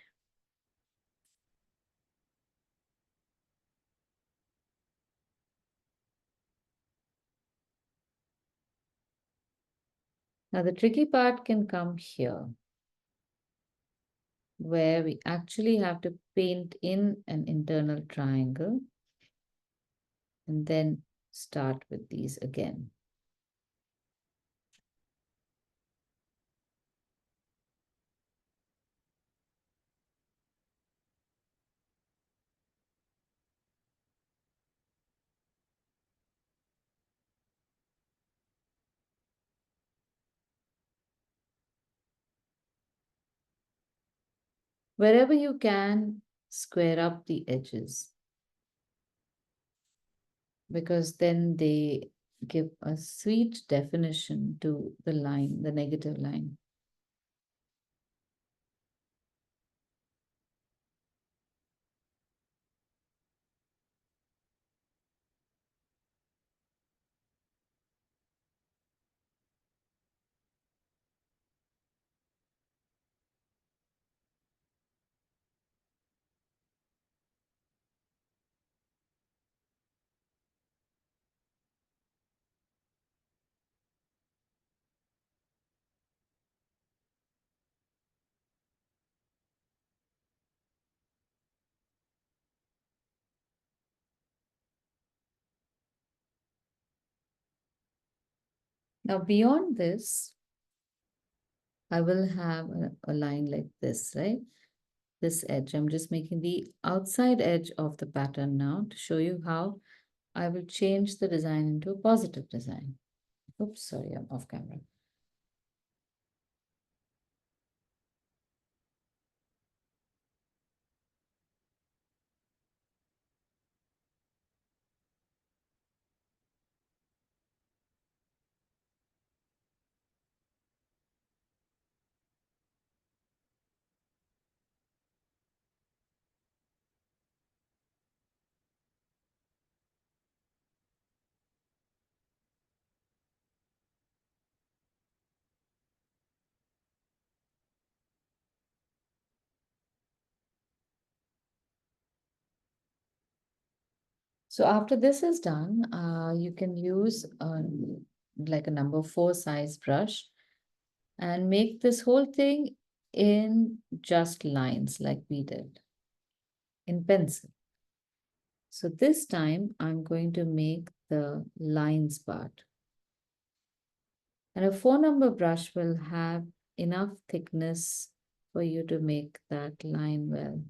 Now the tricky part can come here, where we actually have to paint in an internal triangle and then start with these again. Wherever you can, square up the edges, because then they give a sweet definition to the line, the negative line. Now beyond this, I will have a line like this, right? This edge. I'm just making the outside edge of the pattern now to show you how I will change the design into a positive design. Oops, sorry, I'm off camera. So after this is done, you can use like a number 4 size brush and make this whole thing in just lines like we did in pencil. So this time I'm going to make the lines part. And a 4 number brush will have enough thickness for you to make that line well.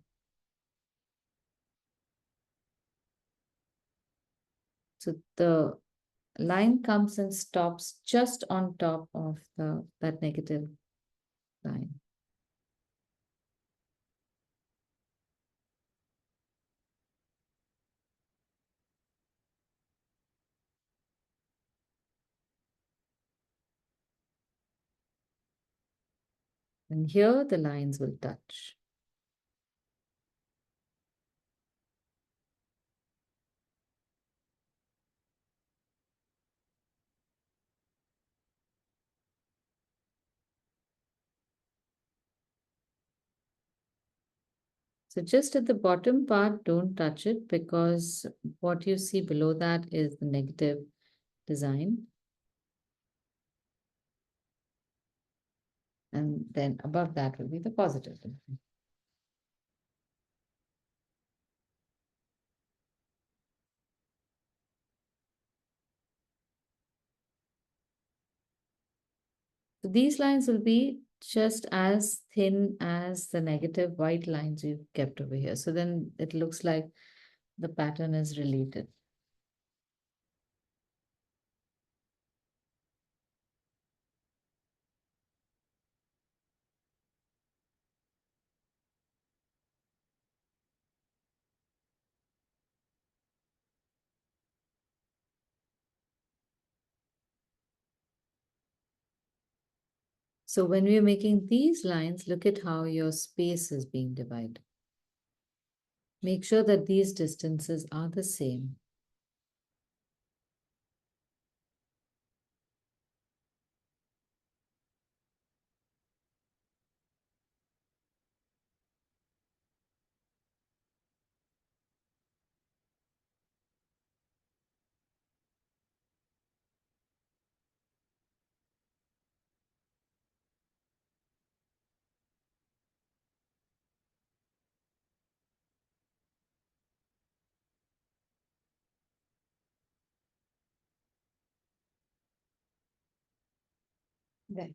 So the line comes and stops just on top of that negative line. And here the lines will touch. So just at the bottom part, don't touch it because what you see below that is the negative design. And then above that will be the positive design. So these lines will be just as thin as the negative white lines you've kept over here. So then it looks like the pattern is related. So when we're making these lines, look at how your space is being divided. Make sure that these distances are the same. Right.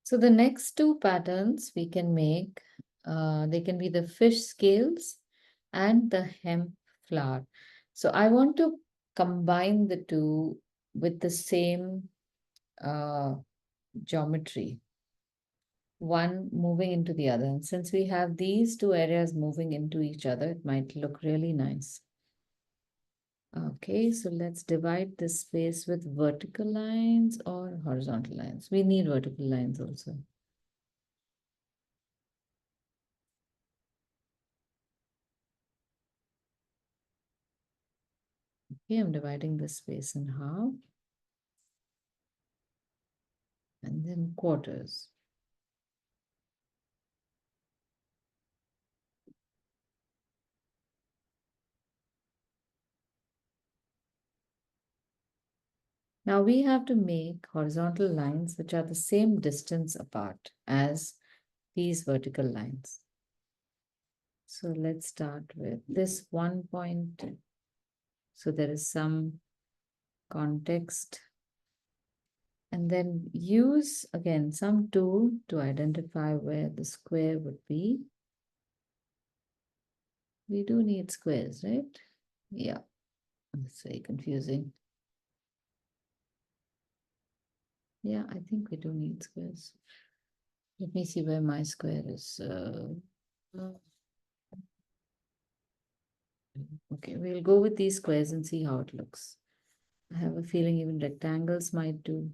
So the next two patterns we can make, they can be the fish scales and the hemp flower. So I want to combine the two with the same geometry, one moving into the other. And since we have these two areas moving into each other, it might look really nice. Okay, so let's divide this space with vertical lines or horizontal lines. We need vertical lines also. Okay, I'm dividing this space in half. And then quarters. Now we have to make horizontal lines which are the same distance apart as these vertical lines. So let's start with this 1 point. So there is some context. And then use again some tool to identify where the square would be. We do need squares, right? Yeah, it's very confusing. Yeah, I think we do need squares. Let me see where my square is. Okay, we'll go with these squares and see how it looks. I have a feeling even rectangles might do.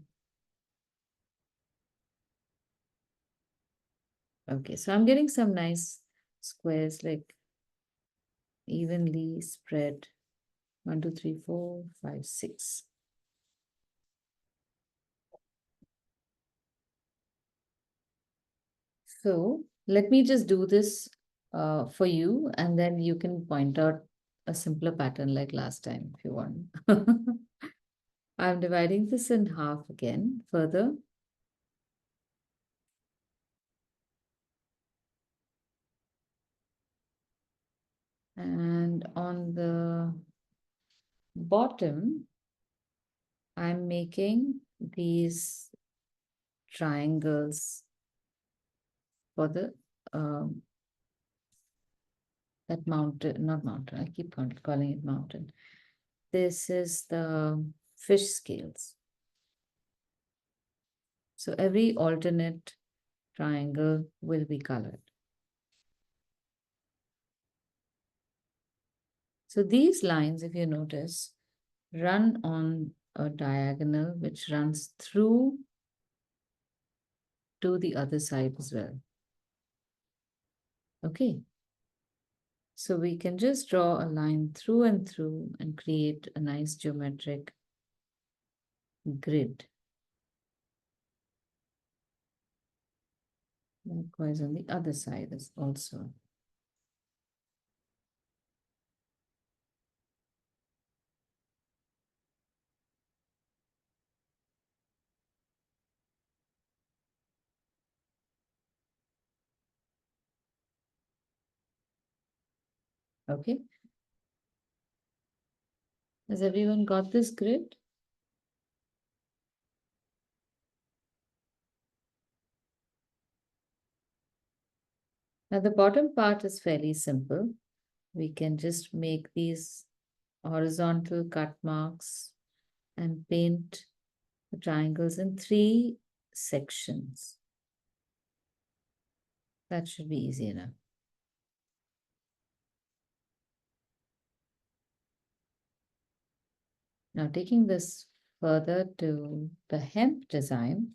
Okay, so I'm getting some nice squares like evenly spread. 1, 2, 3, 4, 5, 6. So let me just do this for you, and then you can point out a simpler pattern like last time if you want. I'm dividing this in half again further. And on the bottom, I'm making these triangles for the that mountain, not mountain, I keep calling it mountain. This is the fish scales. So every alternate triangle will be colored. So these lines, if you notice, run on a diagonal which runs through to the other side as well. Okay. So we can just draw a line through and through and create a nice geometric grid. Likewise on the other side is also. Okay. Has everyone got this grid? Now the bottom part is fairly simple. We can just make these horizontal cut marks and paint the triangles in 3 sections. That should be easy enough. Now taking this further to the hemp design,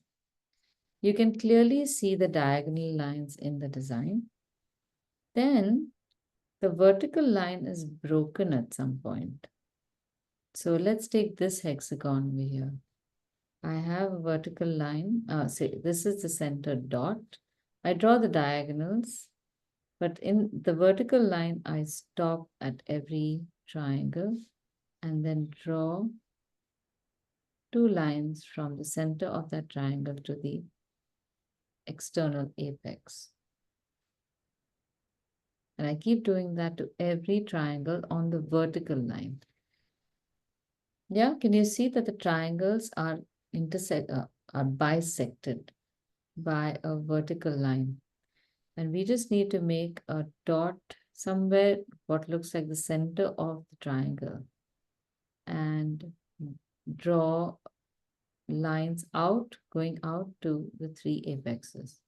you can clearly see the diagonal lines in the design. Then the vertical line is broken at some point. So let's take this hexagon over here. I have a vertical line. Say this is the center dot. I draw the diagonals, but in the vertical line, I stop at every triangle and then draw 2 lines from the center of that triangle to the external apex. And I keep doing that to every triangle on the vertical line. Yeah, can you see that the triangles are bisected by a vertical line? And we just need to make a dot somewhere what looks like the center of the triangle and draw lines out, going out to the 3 apexes.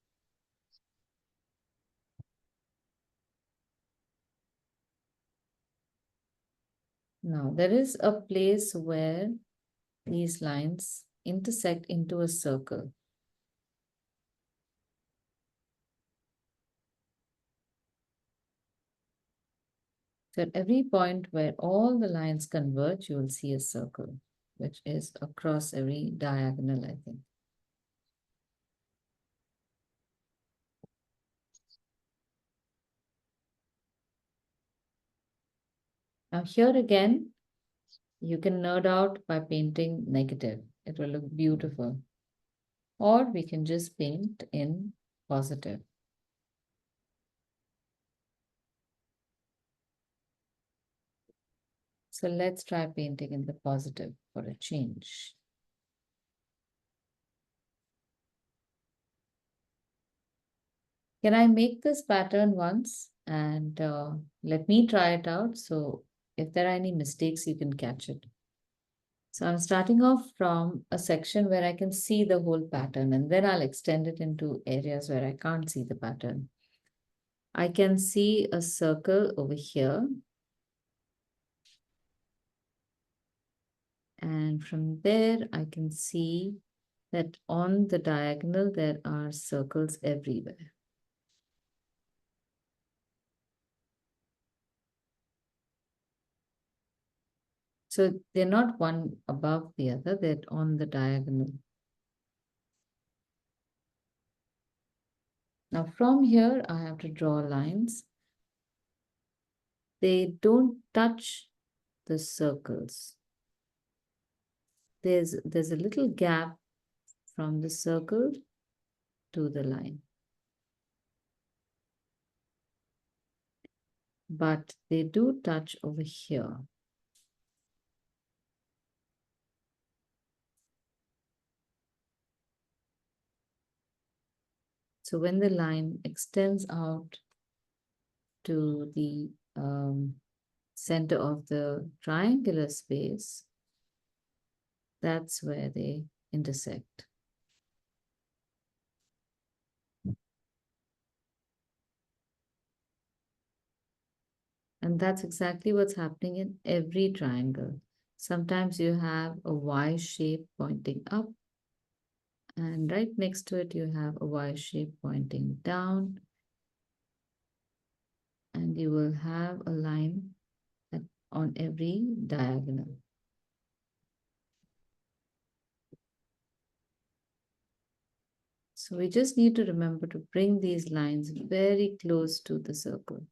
Now, there is a place where these lines intersect into a circle. So at every point where all the lines converge, you will see a circle, which is across every diagonal, I think. Now here again, you can nerd out by painting negative. It will look beautiful. Or we can just paint in positive. So let's try painting in the positive for a change. Can I make this pattern once and let me try it out? So if there are any mistakes, you can catch it. So I'm starting off from a section where I can see the whole pattern, and then I'll extend it into areas where I can't see the pattern. I can see a circle over here. And from there, I can see that on the diagonal, there are circles everywhere. So they're not one above the other, they're on the diagonal. Now from here, I have to draw lines. They don't touch the circles. There's a little gap from the circle to the line. But they do touch over here. So when the line extends out to the center of the triangular space, that's where they intersect. And that's exactly what's happening in every triangle. Sometimes you have a Y shape pointing up, and right next to it, you have a Y shape pointing down. And you will have a line on every diagonal. So we just need to remember to bring these lines very close to the circle.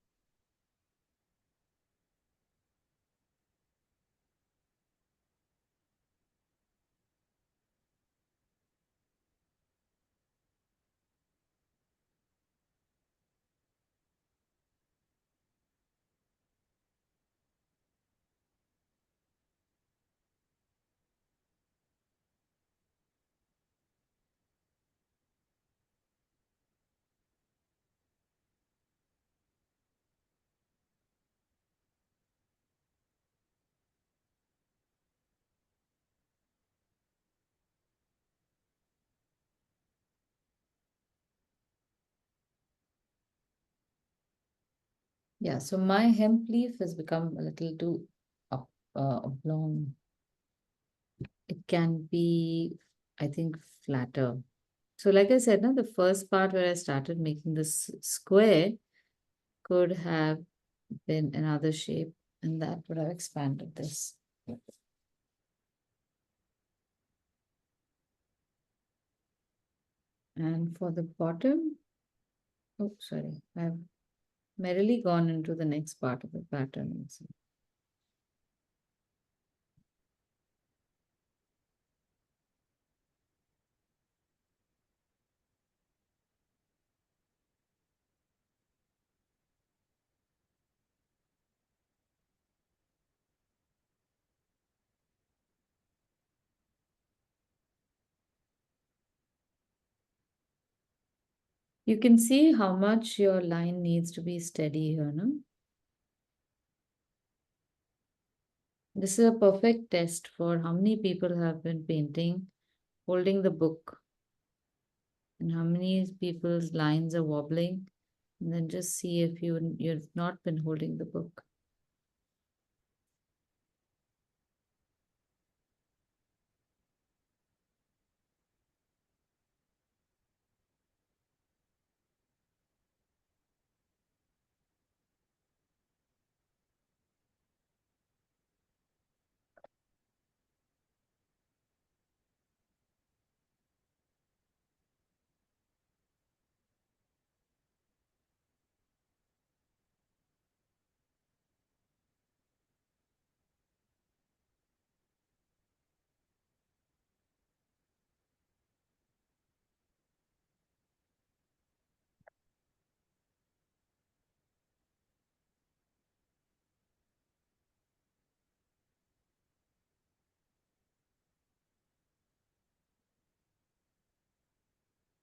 Yeah, so my hemp leaf has become a little too oblong. It can be, I think, flatter. So like I said, no, the first part where I started making this square could have been another shape, and that would have expanded this. And for the bottom, oh, sorry, I've merrily gone into the next part of the pattern also. You can see how much your line needs to be steady here, no? This is a perfect test for how many people have been painting, holding the book, and how many people's lines are wobbling, and then just see if you've not been holding the book.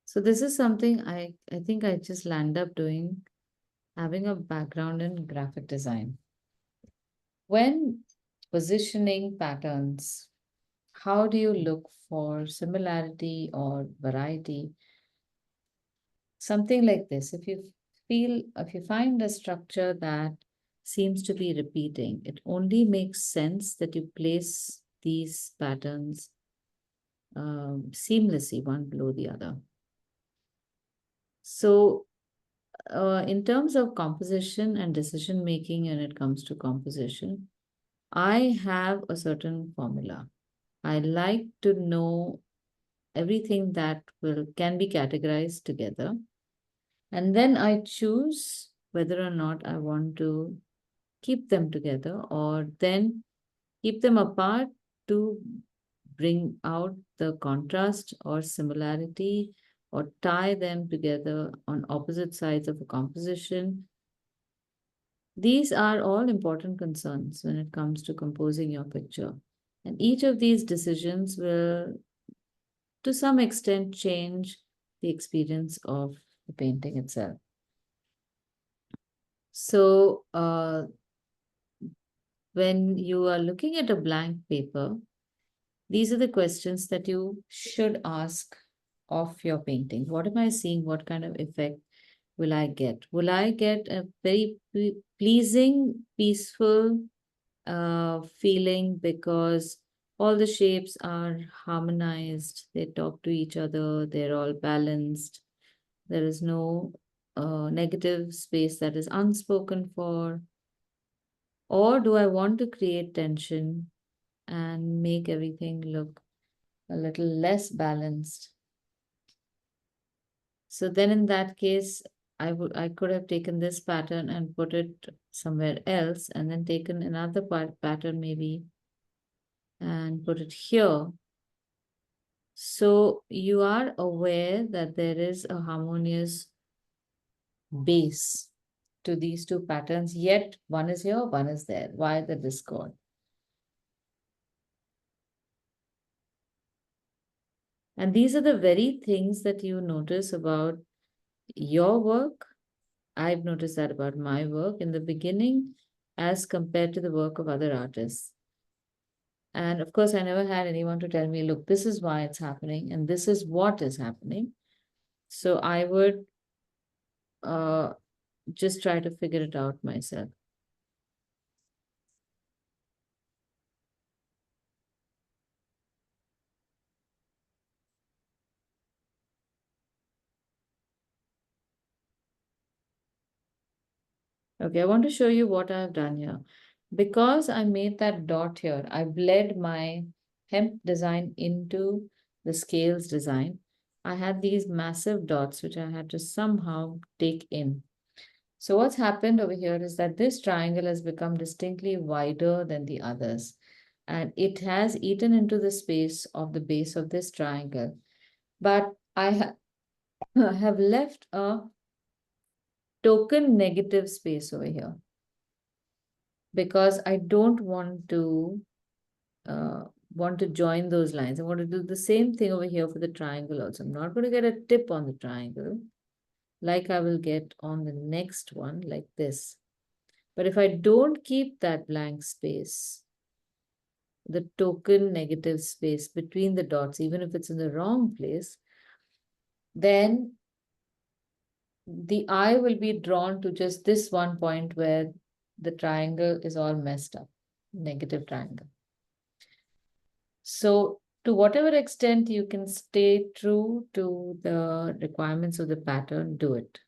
So this is something I think I just land up doing, having a background in graphic design. When positioning patterns, how do you look for similarity or variety? Something like this. If you find a structure that seems to be repeating, it only makes sense that you place these patterns seamlessly, one below the other. So in terms of composition and decision making when it comes to composition, I have a certain formula. I like to know everything that can be categorized together. And then I choose whether or not I want to keep them together or then keep them apart to bring out the contrast or similarity or tie them together on opposite sides of a composition. These are all important concerns when it comes to composing your picture. And each of these decisions will, to some extent, change the experience of the painting itself. So, when you are looking at a blank paper, these are the questions that you should ask of your painting. What am I seeing? What kind of effect will I get? Will I get a very pleasing, peaceful feeling because all the shapes are harmonized, they talk to each other, they're all balanced, there is no negative space that is unspoken for? Or do I want to create tension and make everything look a little less balanced? So then in that case, I could have taken this pattern and put it somewhere else and then taken another pattern maybe and put it here. So you are aware that there is a harmonious base to these two patterns, yet one is here, one is there. Why the discord? And these are the very things that you notice about your work. I've noticed that about my work in the beginning as compared to the work of other artists. And of course, I never had anyone to tell me, look, this is why it's happening and this is what is happening. So I would just try to figure it out myself. Okay, I want to show you what I've done here. Because I made that dot here, I bled my hemp design into the scales design. I had these massive dots which I had to somehow take in. So what's happened over here is that this triangle has become distinctly wider than the others. And it has eaten into the space of the base of this triangle. But I have left a token negative space over here because I don't uh, want to join those lines. I want to do the same thing over here for the triangle also. I'm not going to get a tip on the triangle like I will get on the next one like this. But if I don't keep that blank space, the token negative space between the dots, even if it's in the wrong place, then the eye will be drawn to just this one point where the triangle is all messed up, negative triangle. So to whatever extent you can stay true to the requirements of the pattern, do it.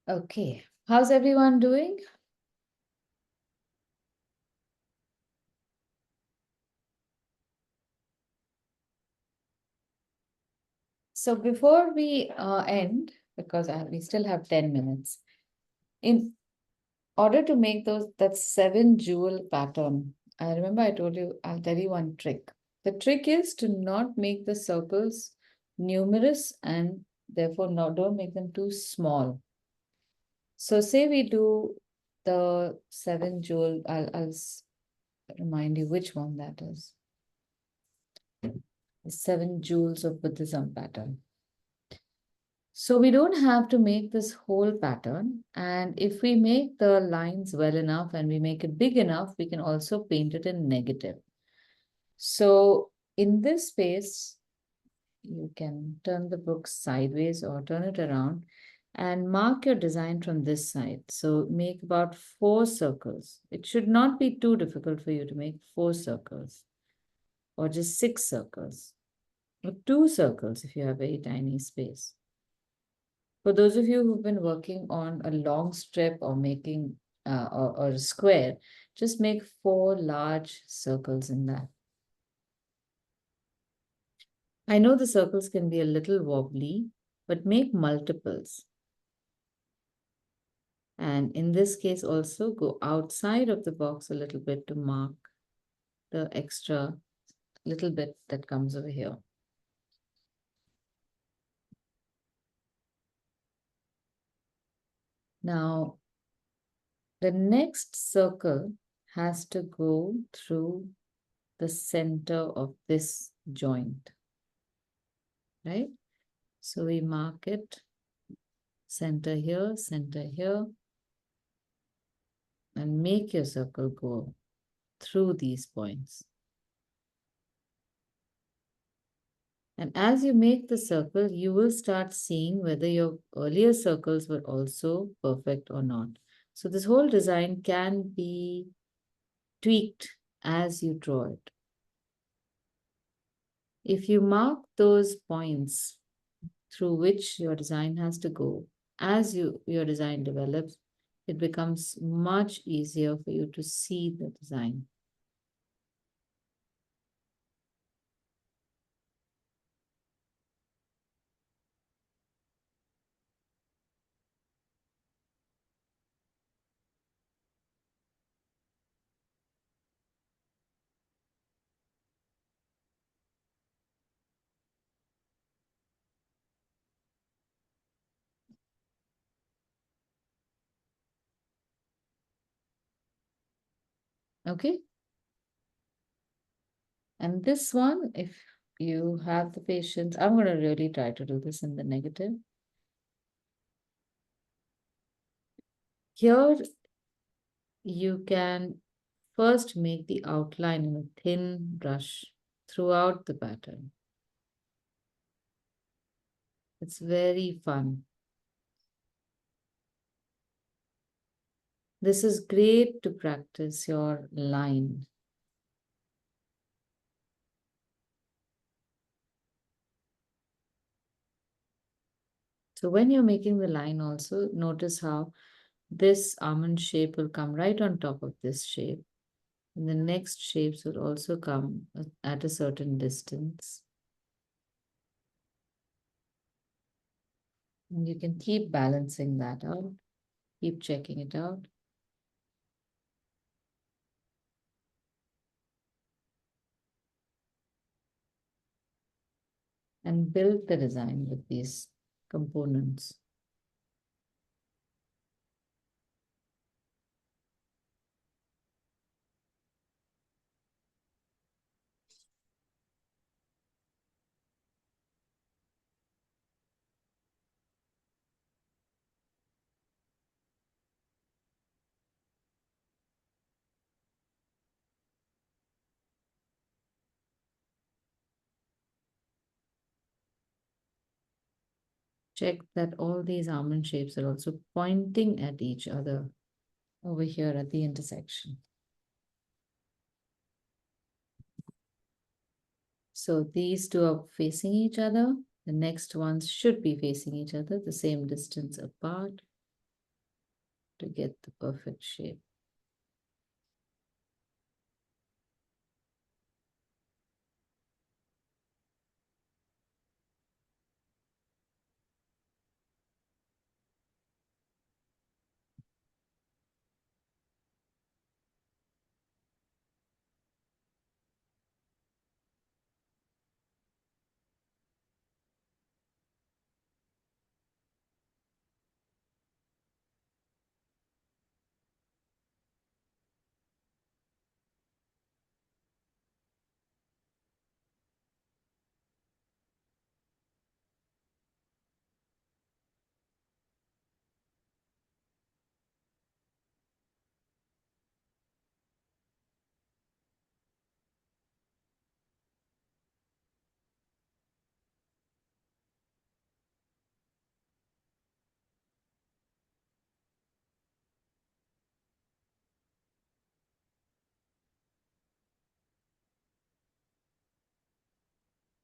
Okay, how's everyone doing? So before we end, because we still have 10 minutes, in order to make that 7 jewel pattern, I remember I told you, I'll tell you one trick. The trick is to not make the circles numerous and therefore don't make them too small. So say we do the 7 jewel, I'll remind you which one that is. The 7 jewels of Buddhism pattern. So we don't have to make this whole pattern. And if we make the lines well enough and we make it big enough, we can also paint it in negative. So in this space, you can turn the book sideways or turn it around and mark your design from this side. So make about 4 circles. It should not be too difficult for you to make 4 circles or just 6 circles or 2 circles if you have very tiny space. For those of you who've been working on a long strip or making or a square, just make 4 large circles in that. I know the circles can be a little wobbly, but make multiples. And in this case also go outside of the box a little bit to mark the extra little bit that comes over here. Now, the next circle has to go through the center of this joint, right? So we mark it center here, and make your circle go through these points. And as you make the circle, you will start seeing whether your earlier circles were also perfect or not. So this whole design can be tweaked as you draw it. If you mark those points through which your design has to go, as your design develops, it becomes much easier for you to see the design. Okay. And this one, if you have the patience, I'm going to really try to do this in the negative. Here, you can first make the outline in a thin brush throughout the pattern. It's very fun. This is great to practice your line. So when you're making the line also, notice how this almond shape will come right on top of this shape. And the next shapes will also come at a certain distance. And you can keep balancing that out, keep checking it out. And build the design with these components. Check that all these almond shapes are also pointing at each other over here at the intersection. So these two are facing each other. The next ones should be facing each other, the same distance apart to get the perfect shape.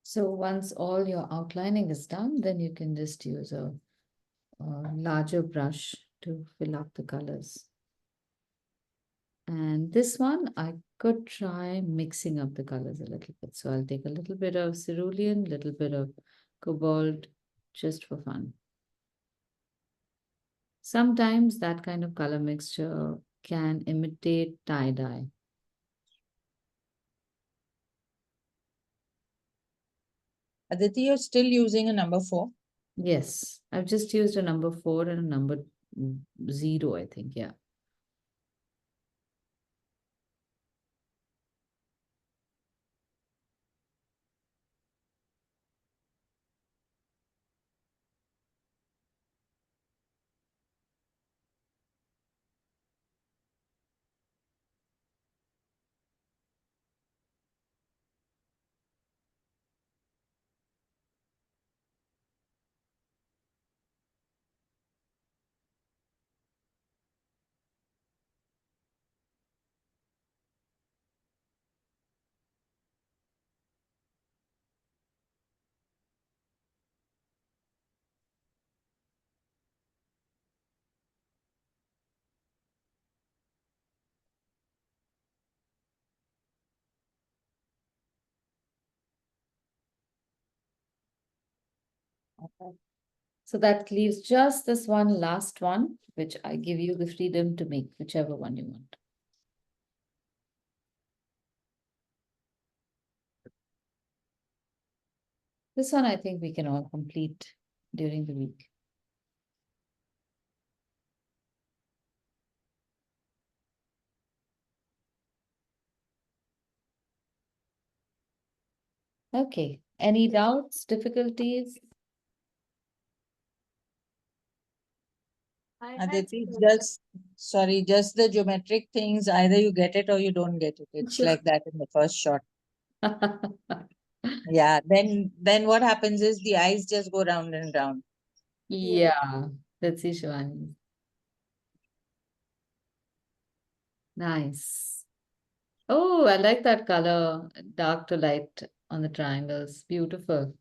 So once all your outlining is done, then you can just use a larger brush to fill up the colors. And this one, I could try mixing up the colors a little bit. So I'll take a little bit of cerulean, little bit of cobalt, just for fun. Sometimes that kind of color mixture can imitate tie-dye. Aditi, you're still using a number 4. Yes, I've just used a number 4 and a number 0, I think, yeah. Okay. So that leaves just this one last one, which I give you the freedom to make whichever one you want. This one I think we can all complete during the week. Okay, any doubts, difficulties? Aditi, just the geometric things, either you get it or you don't get it. It's like that in the first shot. Yeah, then what happens is the eyes just go round and round. Yeah, let's see, Shivani. Nice. Oh, I like that color, dark to light on the triangles. Beautiful.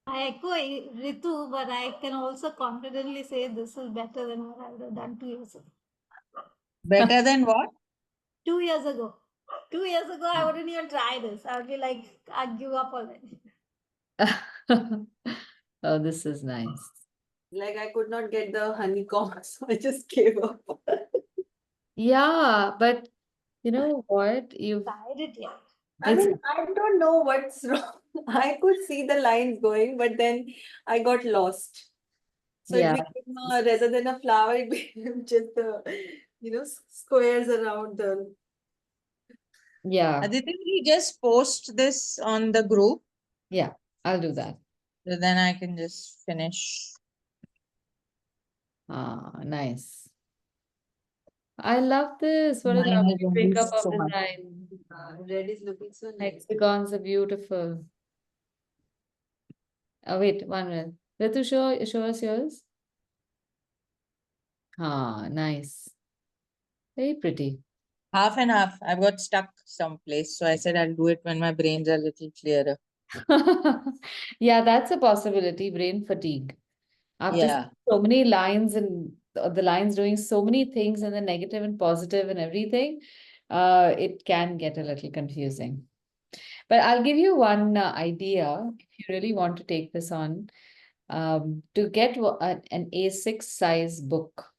I echo Ritu, but I can also confidently say this is better than what I would have done 2 years ago. Better than what? 2 years ago. 2 years ago, I wouldn't even try this. I would be like, I'd give up already. Oh, this is nice. Like I could not get the honeycomb, so I just gave up. Yeah, but you know what? You've Tried it yet. I It's- mean, I don't know what's wrong. I could see the lines going, but then I got lost. So it yeah, became rather than a flower, it became just the, squares around the. yeah, Aditi, you just post this on the group, yeah. I'll do that. so then I can just finish. Ah, nice. I love this. What a Mine lovely has breakup reduced of so much. design. Red is looking so nice. Hexagons are beautiful. Oh, wait, 1 minute. Ritu, show us yours. Ah, nice. Very pretty. Half and half. I've got stuck someplace, so I said I'll do it when my brains are a little clearer. Yeah, that's a possibility, brain fatigue. After Yeah. so many lines and the lines doing so many things and the negative and positive and everything, it can get a little confusing. But I'll give you one idea if you really want to take this on. To get an A6 size book,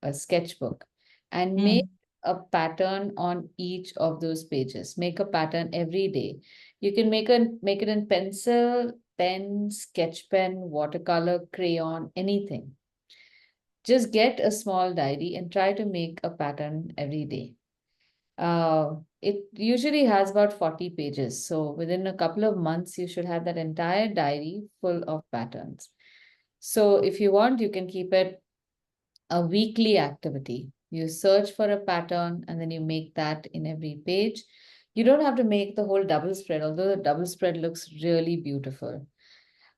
a sketchbook, and Hmm. make a pattern on each of those pages. Make a pattern every day. You can make it in pencil, pen, sketch pen, watercolor, crayon, anything. Just get a small diary and try to make a pattern every day. It usually has about 40 pages. So within a couple of months, you should have that entire diary full of patterns. So if you want, you can keep it a weekly activity. You search for a pattern and then you make that in every page. You don't have to make the whole double spread, although the double spread looks really beautiful.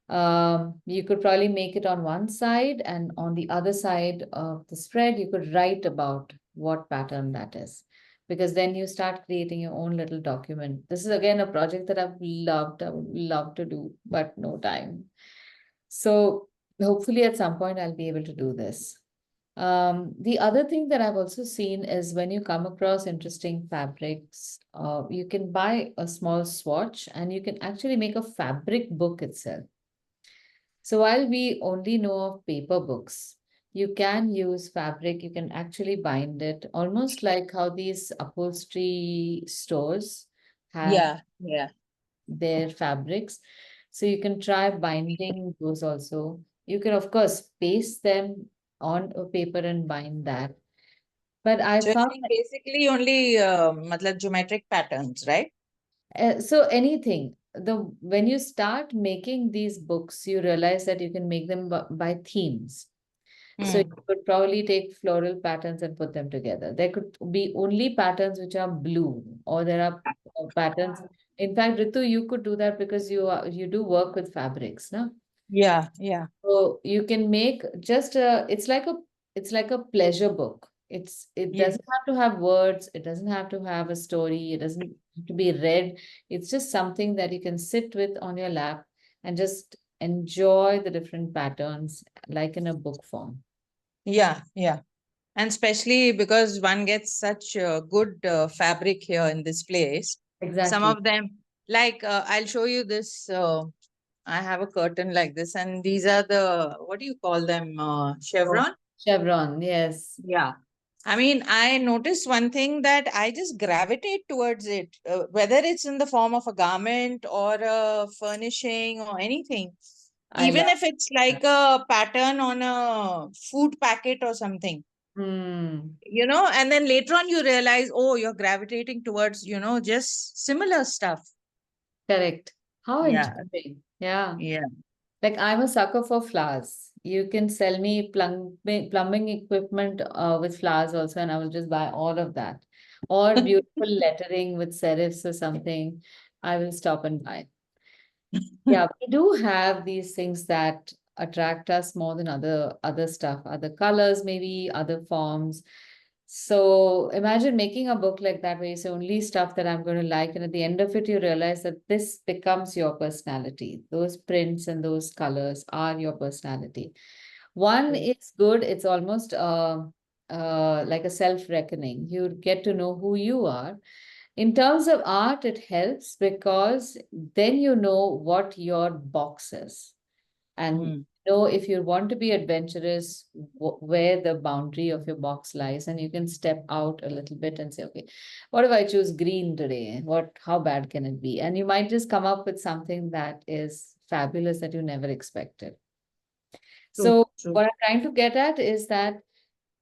You could probably make it on one side, and on the other side of the spread, you could write about what pattern that is. Because then you start creating your own little document. This is again a project that I would love to do, but no time. So hopefully at some point I'll be able to do this. The other thing that I've also seen is when you come across interesting fabrics, you can buy a small swatch and you can actually make a fabric book itself. So while we only know of paper books, you can use fabric, you can actually bind it, almost like how these upholstery stores have Yeah. their fabrics. So you can try binding those also. You can, of course, paste them on a paper and bind that. But I So you're found saying basically only matlab geometric patterns, right? so anything. When you start making these books, you realize that you can make them by themes. So you Hmm. could probably take floral patterns and put them together. There could be only patterns which are blue, or there are patterns. In fact, Ritu, you could do that because you do work with fabrics, no? Yeah. So you can make just it's like a pleasure book. It Yeah. doesn't have to have words, it doesn't have to have a story, it doesn't have to be read. It's just something that you can sit with on your lap and just enjoy the different patterns like in a book form. Yeah. And especially because one gets such good fabric here in this place. Some Exactly. of them, Like I'll show you this. I have a curtain like this, and these are the, what do you call them? Chevron. Chevron, yes. Yeah. I mean, I noticed one thing that I just gravitate towards it, whether it's in the form of a garment or a furnishing or anything. I Even love if it's like a pattern on a food packet or something, Hmm, and then later on you realize, oh, you're gravitating towards, just similar stuff. correct. How Yeah. interesting. Yeah. Yeah. Like I'm a sucker for flowers. You can sell me plumbing equipment with flowers also, and I will just buy all of that. Or beautiful lettering with serifs or something. I will stop and buy. Yeah, we do have these things that attract us more than other stuff, other colors, maybe other forms. So imagine making a book like that where you say only stuff that I'm going to like, and at the end of it, you realize that this becomes your personality. Those prints and those colors are your personality. One Mm. is good, it's almost like a self-reckoning. You get to know who you are. In terms of art, it helps because then you know what your box is. And Mm. know if you want to be adventurous, where the boundary of your box lies, and you can step out a little bit and say, okay, what if I choose green today? How bad can it be? And you might just come up with something that is fabulous that you never expected. True, So true. what I'm trying to get at is that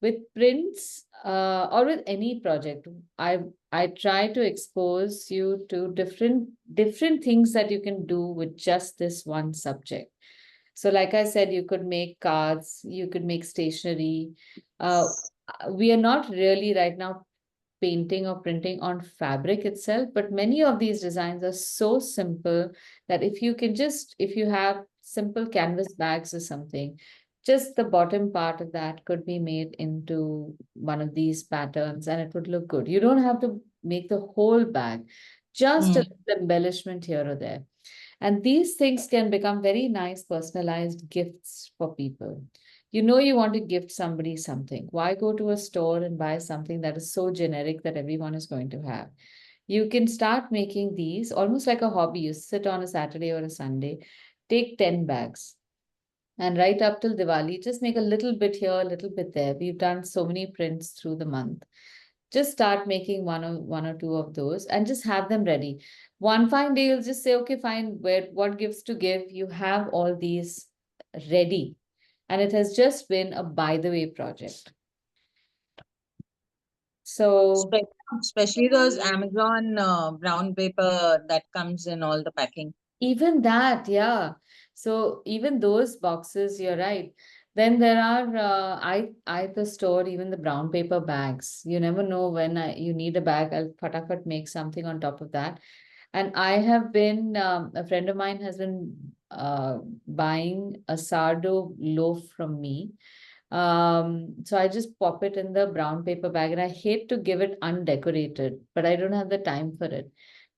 with prints or with any project, I try to expose you to different things that you can do with just this one subject. So like I said, you could make cards, you could make stationery. We are not really right now painting or printing on fabric itself, but many of these designs are so simple that if you have simple canvas bags or something, just the bottom part of that could be made into one of these patterns and it would look good. You don't have to make the whole bag, just a Mm. little embellishment here or there. And these things can become very nice personalized gifts for people. You want to gift somebody something. Why go to a store and buy something that is so generic that everyone is going to have? You can start making these almost like a hobby. You sit on a Saturday or a Sunday, take 10 bags, and right up till Diwali, just make a little bit here, a little bit there. We've done so many prints through the month. Just start making one or two of those and just have them ready. One fine day, you'll just say, okay, fine, what gifts to give? You have all these ready. And it has just been a by the way project. So Especially those Amazon brown paper that comes in all the packing. even that, yeah. So even those boxes, you're right. Then there are I the store even the brown paper bags. You never know when you need a bag. I'll fatafat make something on top of that. And I have been a friend of mine has been buying a sourdough loaf from me. So I just pop it in the brown paper bag, and I hate to give it undecorated, but I don't have the time for it.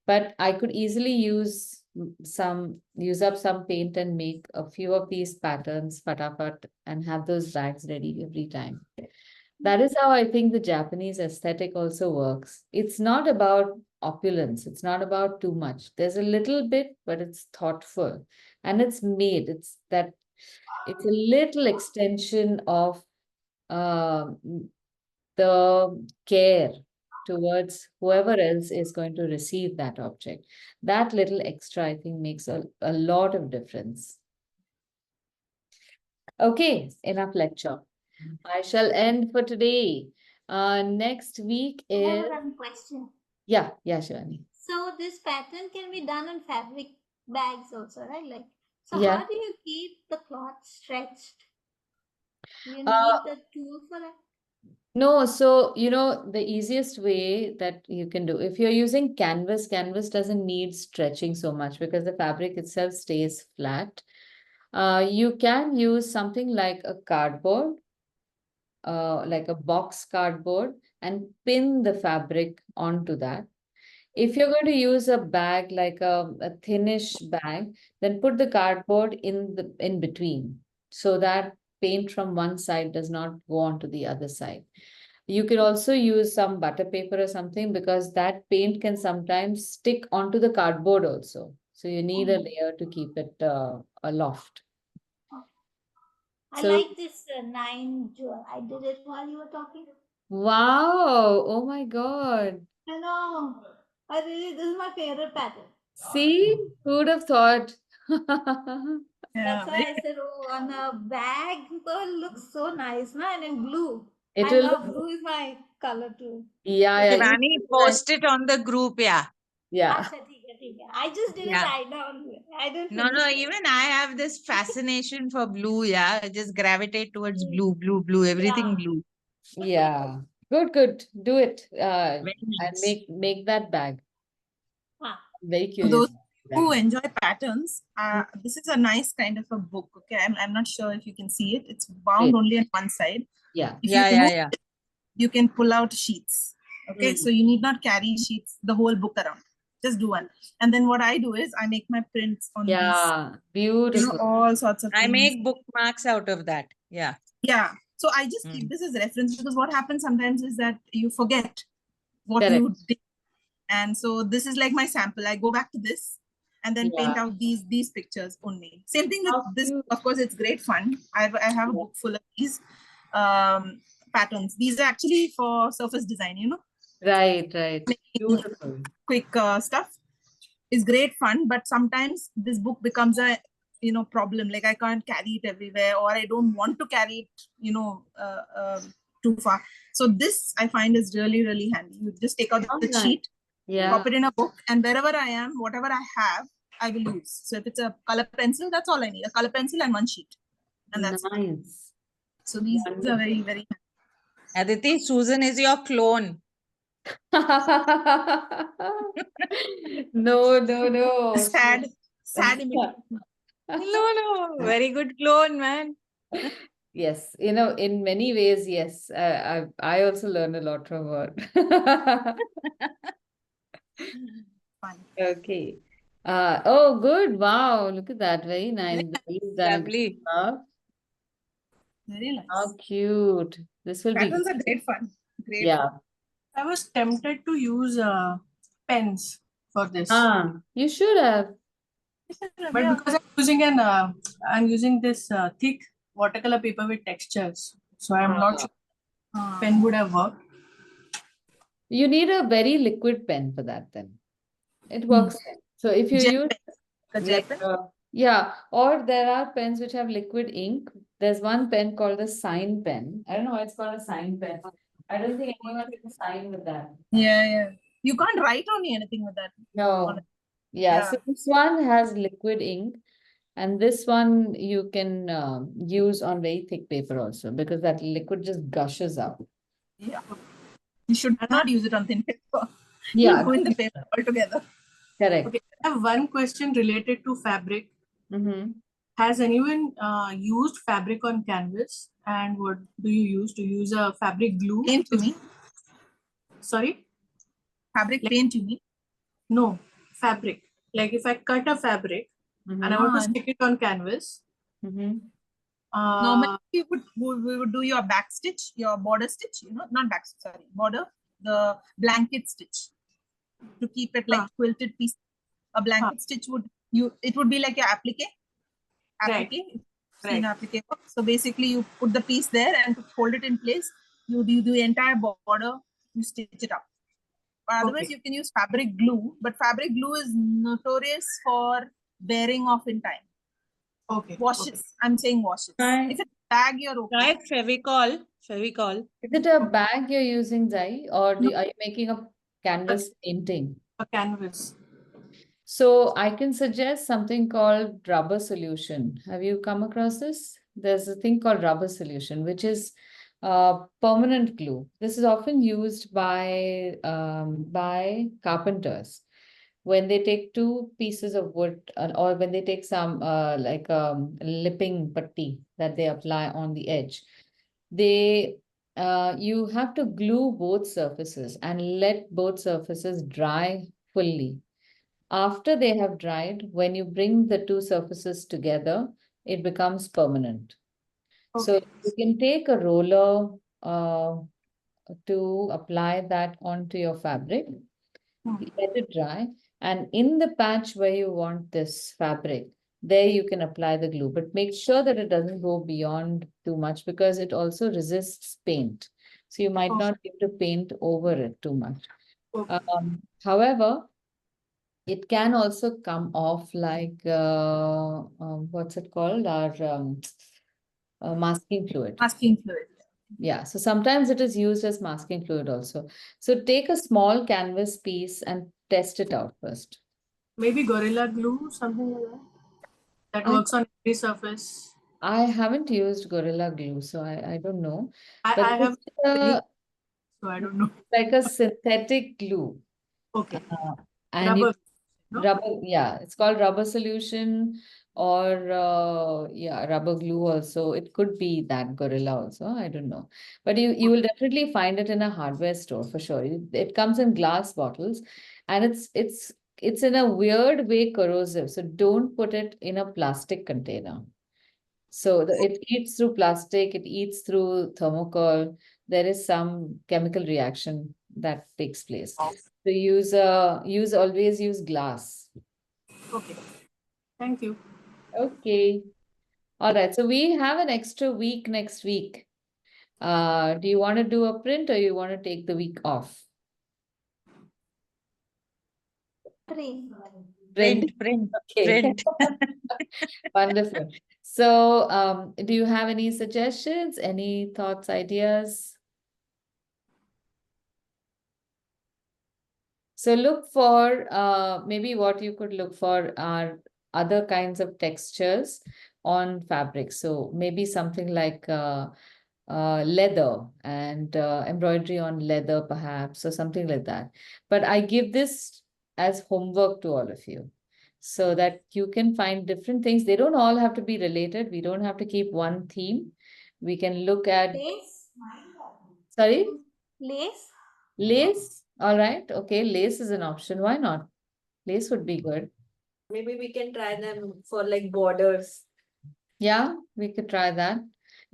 But I could easily use up some paint and make a few of these patterns, fatafat, and have those bags ready every time. That is how I think the Japanese aesthetic also works. It's not about opulence, it's not about too much. There's a little bit, but it's thoughtful and it's made. It's a little extension of um the care towards whoever else is going to receive that object. That little extra, I think, makes a lot of difference. Okay, enough lecture. I shall end for today. Next week I is, have one question. yeah, Shivani. So this pattern can be done on fabric bags also, right? Like, so Yeah. how do you keep the cloth stretched? You Uh, need the tool for that? no, so the easiest way that you can do, if you're using canvas doesn't need stretching so much because the fabric itself stays flat. You can use something like a cardboard, like a box cardboard, and pin the fabric onto that. If you're going to use a bag like a thinnish bag, then put the cardboard in between so that paint from one side does not go on to the other side. You could also use some butter paper or something because that paint can sometimes stick onto the cardboard also. So you need a layer to keep it aloft. I So, like this 9 jewel. I did it while you were talking. wow. Oh my God. I know. This is my favorite pattern. See, who would have thought? That's Yeah, why I said, oh, on a bag, so it looks so nice, man, in blue. It I will love look, blue is my color too. yeah, This yeah, is, you Shivani, should design- post it on the group, yeah. yeah. Acha, theek hai. I just did it Yeah. right now. I didn't No, finish no, it. even I have this fascination for blue, yeah. I just gravitate towards blue, Yeah. everything blue. Yeah. Good, good. Do it. Very And nice. make that bag. Ah, I'm very for curious. those about who that. enjoy patterns, this is a nice kind of a book. Okay, I'm not sure if you can see it. It's bound Great. only on one side. Yeah. If you Yeah, remove yeah. you can pull out sheets. Okay, Mm. so you need not carry sheets the whole book around. Just do one. And then what I do is I make my prints on these, Yeah. Beautiful. all sorts of I things. make bookmarks out of that. Yeah. Yeah. So I just keep Mm. this as reference because what happens sometimes is that you forget what Correct. you did. And so this is like my sample. I go back to this and then paint Yeah. out these pictures only. Same thing with How this. cute. Of course, it's great fun. I have a Yeah. book full of these patterns. These are actually for surface design, Right, right. Beautiful. quick stuff. Is great fun, but sometimes this book becomes a problem. Like I can't carry it everywhere, or I don't want to carry it, too far. So this I find is really really handy. You just take out Oh, the nice. sheet, Yeah. pop it in a book, and wherever I am, whatever I have, I will use. So if it's a color pencil, that's all I need. A color pencil and one sheet, and that's it. Nice. So these are Wonderful. very very. Aditi, Susan is your clone. No, no, no. Sad imitation. No, very good clone, man. Yes, in many ways, yes. I also learned a lot from her. Fun. Okay. Oh, good. Wow, look at that. Very nice. You've done a good Lovely. job. Very nice. How cute. This will be Patterns are good. great fun. Great. Yeah. I was tempted to use pens for this, You should have. but because I'm using this thick watercolor paper with textures, so I'm not sure pen would have worked. You need a very liquid pen for that then. It works then. So if you Gel use pen. The gel like, pen. yeah, or there are pens which have liquid ink. There's one pen called the sign pen. I don't know why it's called a sign pen. I don't think anyone can sign with that. Yeah. You can't write on anything with that. No. Yeah, so this one has liquid ink, and this one you can use on very thick paper also because that liquid just gushes out. Yeah. You should not use it on thin paper. Yeah, You ruin the paper altogether. correct. Okay, I have one question related to fabric. Mm-hmm. Has anyone used fabric on canvas? And what do you use? To use a fabric glue? Paint to me. Sorry? Fabric Like- paint to me. No, fabric. Like if I cut a fabric and I want to stick it on canvas, Mm-hmm. Normally we would do your back stitch, your border stitch, not back stitch, sorry, border, the blanket stitch to keep it like quilted piece. A blanket stitch it would be like your applique. Right. Seen applique. So basically you put the piece there and to hold it in place, you do the entire border, you stitch it up. Or otherwise you can use fabric glue, but fabric glue is notorious for wearing off in time. Okay. Washes. I'm saying washes. Right. If it's a bag, you're okay. Try Fevicol. Is it a bag you're using, Zai, or are you making a canvas painting? A canvas. So I can suggest something called rubber solution. Have you come across this? There's a thing called rubber solution, which is permanent glue. This is often used by carpenters when they take two pieces of wood or when they take some like lipping putty that they apply on the edge. You have to glue both surfaces and let both surfaces dry fully. After they have dried, when you bring the two surfaces together, it becomes permanent. So you can take a roller to apply that onto your fabric. Hmm. Let it dry, and in the patch where you want this fabric, there you can apply the glue, but make sure that it doesn't go beyond too much because it also resists paint. So you might Oh. not be able to paint over it too much. Okay. However, it can also come off like what's it called? Our masking fluid. Masking fluid. Yeah, so sometimes it is used as masking fluid also. So take a small canvas piece and test it out first. Maybe Gorilla Glue, something like that. That I- works on every surface. I haven't used Gorilla Glue, so I don't know. But I have this is really, so I don't know. like a synthetic glue. Okay. And you Rubber. No? rubber, yeah, it's called rubber solution or yeah, rubber glue also. It could be that Gorilla also, I don't know. But you will definitely find it in a hardware store for sure. It comes in glass bottles, and it's in a weird way corrosive. So don't put it in a plastic container. So it eats through plastic, it eats through thermocol. There is some chemical reaction that takes place. So always use glass. Okay. Thank you. Okay. All right. So we have an extra week next week. Do you want to do a print or you want to take the week off? Print. Print. Okay. Print. Wonderful. So, do you have any suggestions, any thoughts, ideas? So look for maybe what you could look for are other kinds of textures on fabric. So maybe something like leather and embroidery on leather perhaps, or something like that. But I give this as homework to all of you so that you can find different things. They don't all have to be related. We don't have to keep one theme. We can look at, Lace. sorry, Lace. lace. All right. Okay. Lace is an option. Why not? Lace would be good. Maybe we can try them for like borders. Yeah, we could try that.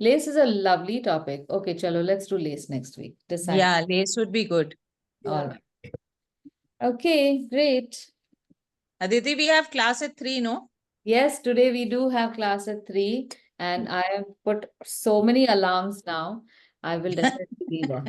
Lace is a lovely topic. Okay, chalo, let's do lace next week. Decide. Yeah, lace would be good. All right. Okay, great. Aditi, we have class at 3, no? Yes, today we do have class at 3, and I have put so many alarms now. I will definitely be there.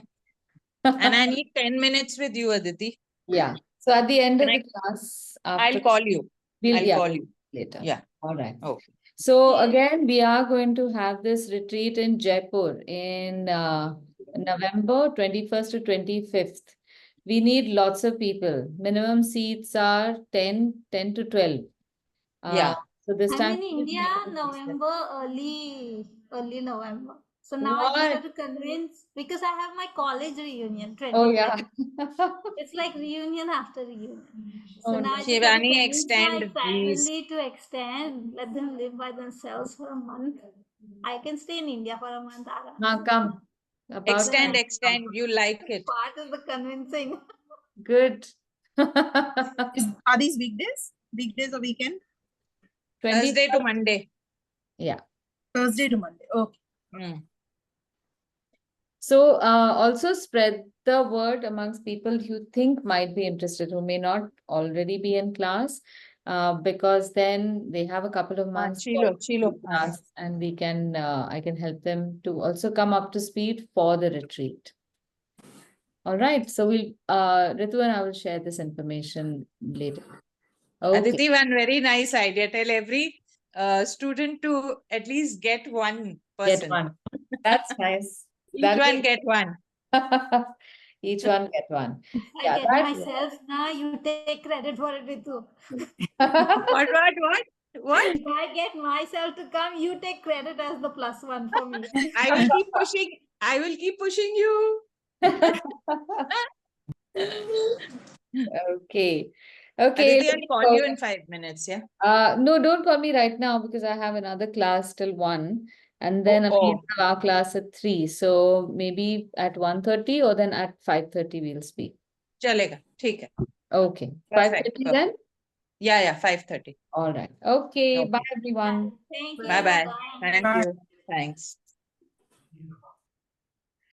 And I need 10 minutes with you, Aditi. Yeah. So at the end of Can the class, after I'll call you. I'll yeah, call you. later. Yeah. All right. Okay. So Yeah. again, we are going to have this retreat in Jaipur in November 21st to 25th. We need lots of people. Minimum seats are 10 to 12. Yeah. So this I'm time. in India, November, early November. So now I just What? have to convince, because I have my college reunion, Oh 25th. yeah. It's like reunion after reunion. So Oh, now no. I just have to Shivani, convince my extend, please. family to extend, let them live by themselves for a month. I can stay in India for a month. Now come. About Extend, time. extend. You like it. Part of the convincing. Good. Are these weekdays? Weekdays or weekend? Thursday to 21st. Monday. Yeah. Thursday to Monday. Okay. Mm. So also spread the word amongst people you think might be interested, who may not already be in class, because then they have a couple of months for Chilo. class, and we can I can help them to also come up to speed for the retreat. All right, so we'll Ritu and I will share this information later. Okay. Aditi, one very nice idea. Tell every student to at least get one person. Get one. That's nice. Each one get one. Each one get one. I Yeah, get that- myself now, you take credit for it, Ritu. What? What? If I get myself to come, you take credit as the +1 for me. I will keep pushing. I will keep pushing you. Okay. Okay. Aditi, I'll call you in 5 minutes. Yeah. No, don't call me right now because I have another class till 1, and then we have our class at 3. So maybe at 1:30 or then at 5:30 we'll speak. Chalega. ठीक है. Okay. Perfect. 5:30 then? Yeah, 5:30. All right. Okay. Okay. Bye everyone. Thank you. Bye-bye. Bye. Thank Bye. you. Thanks.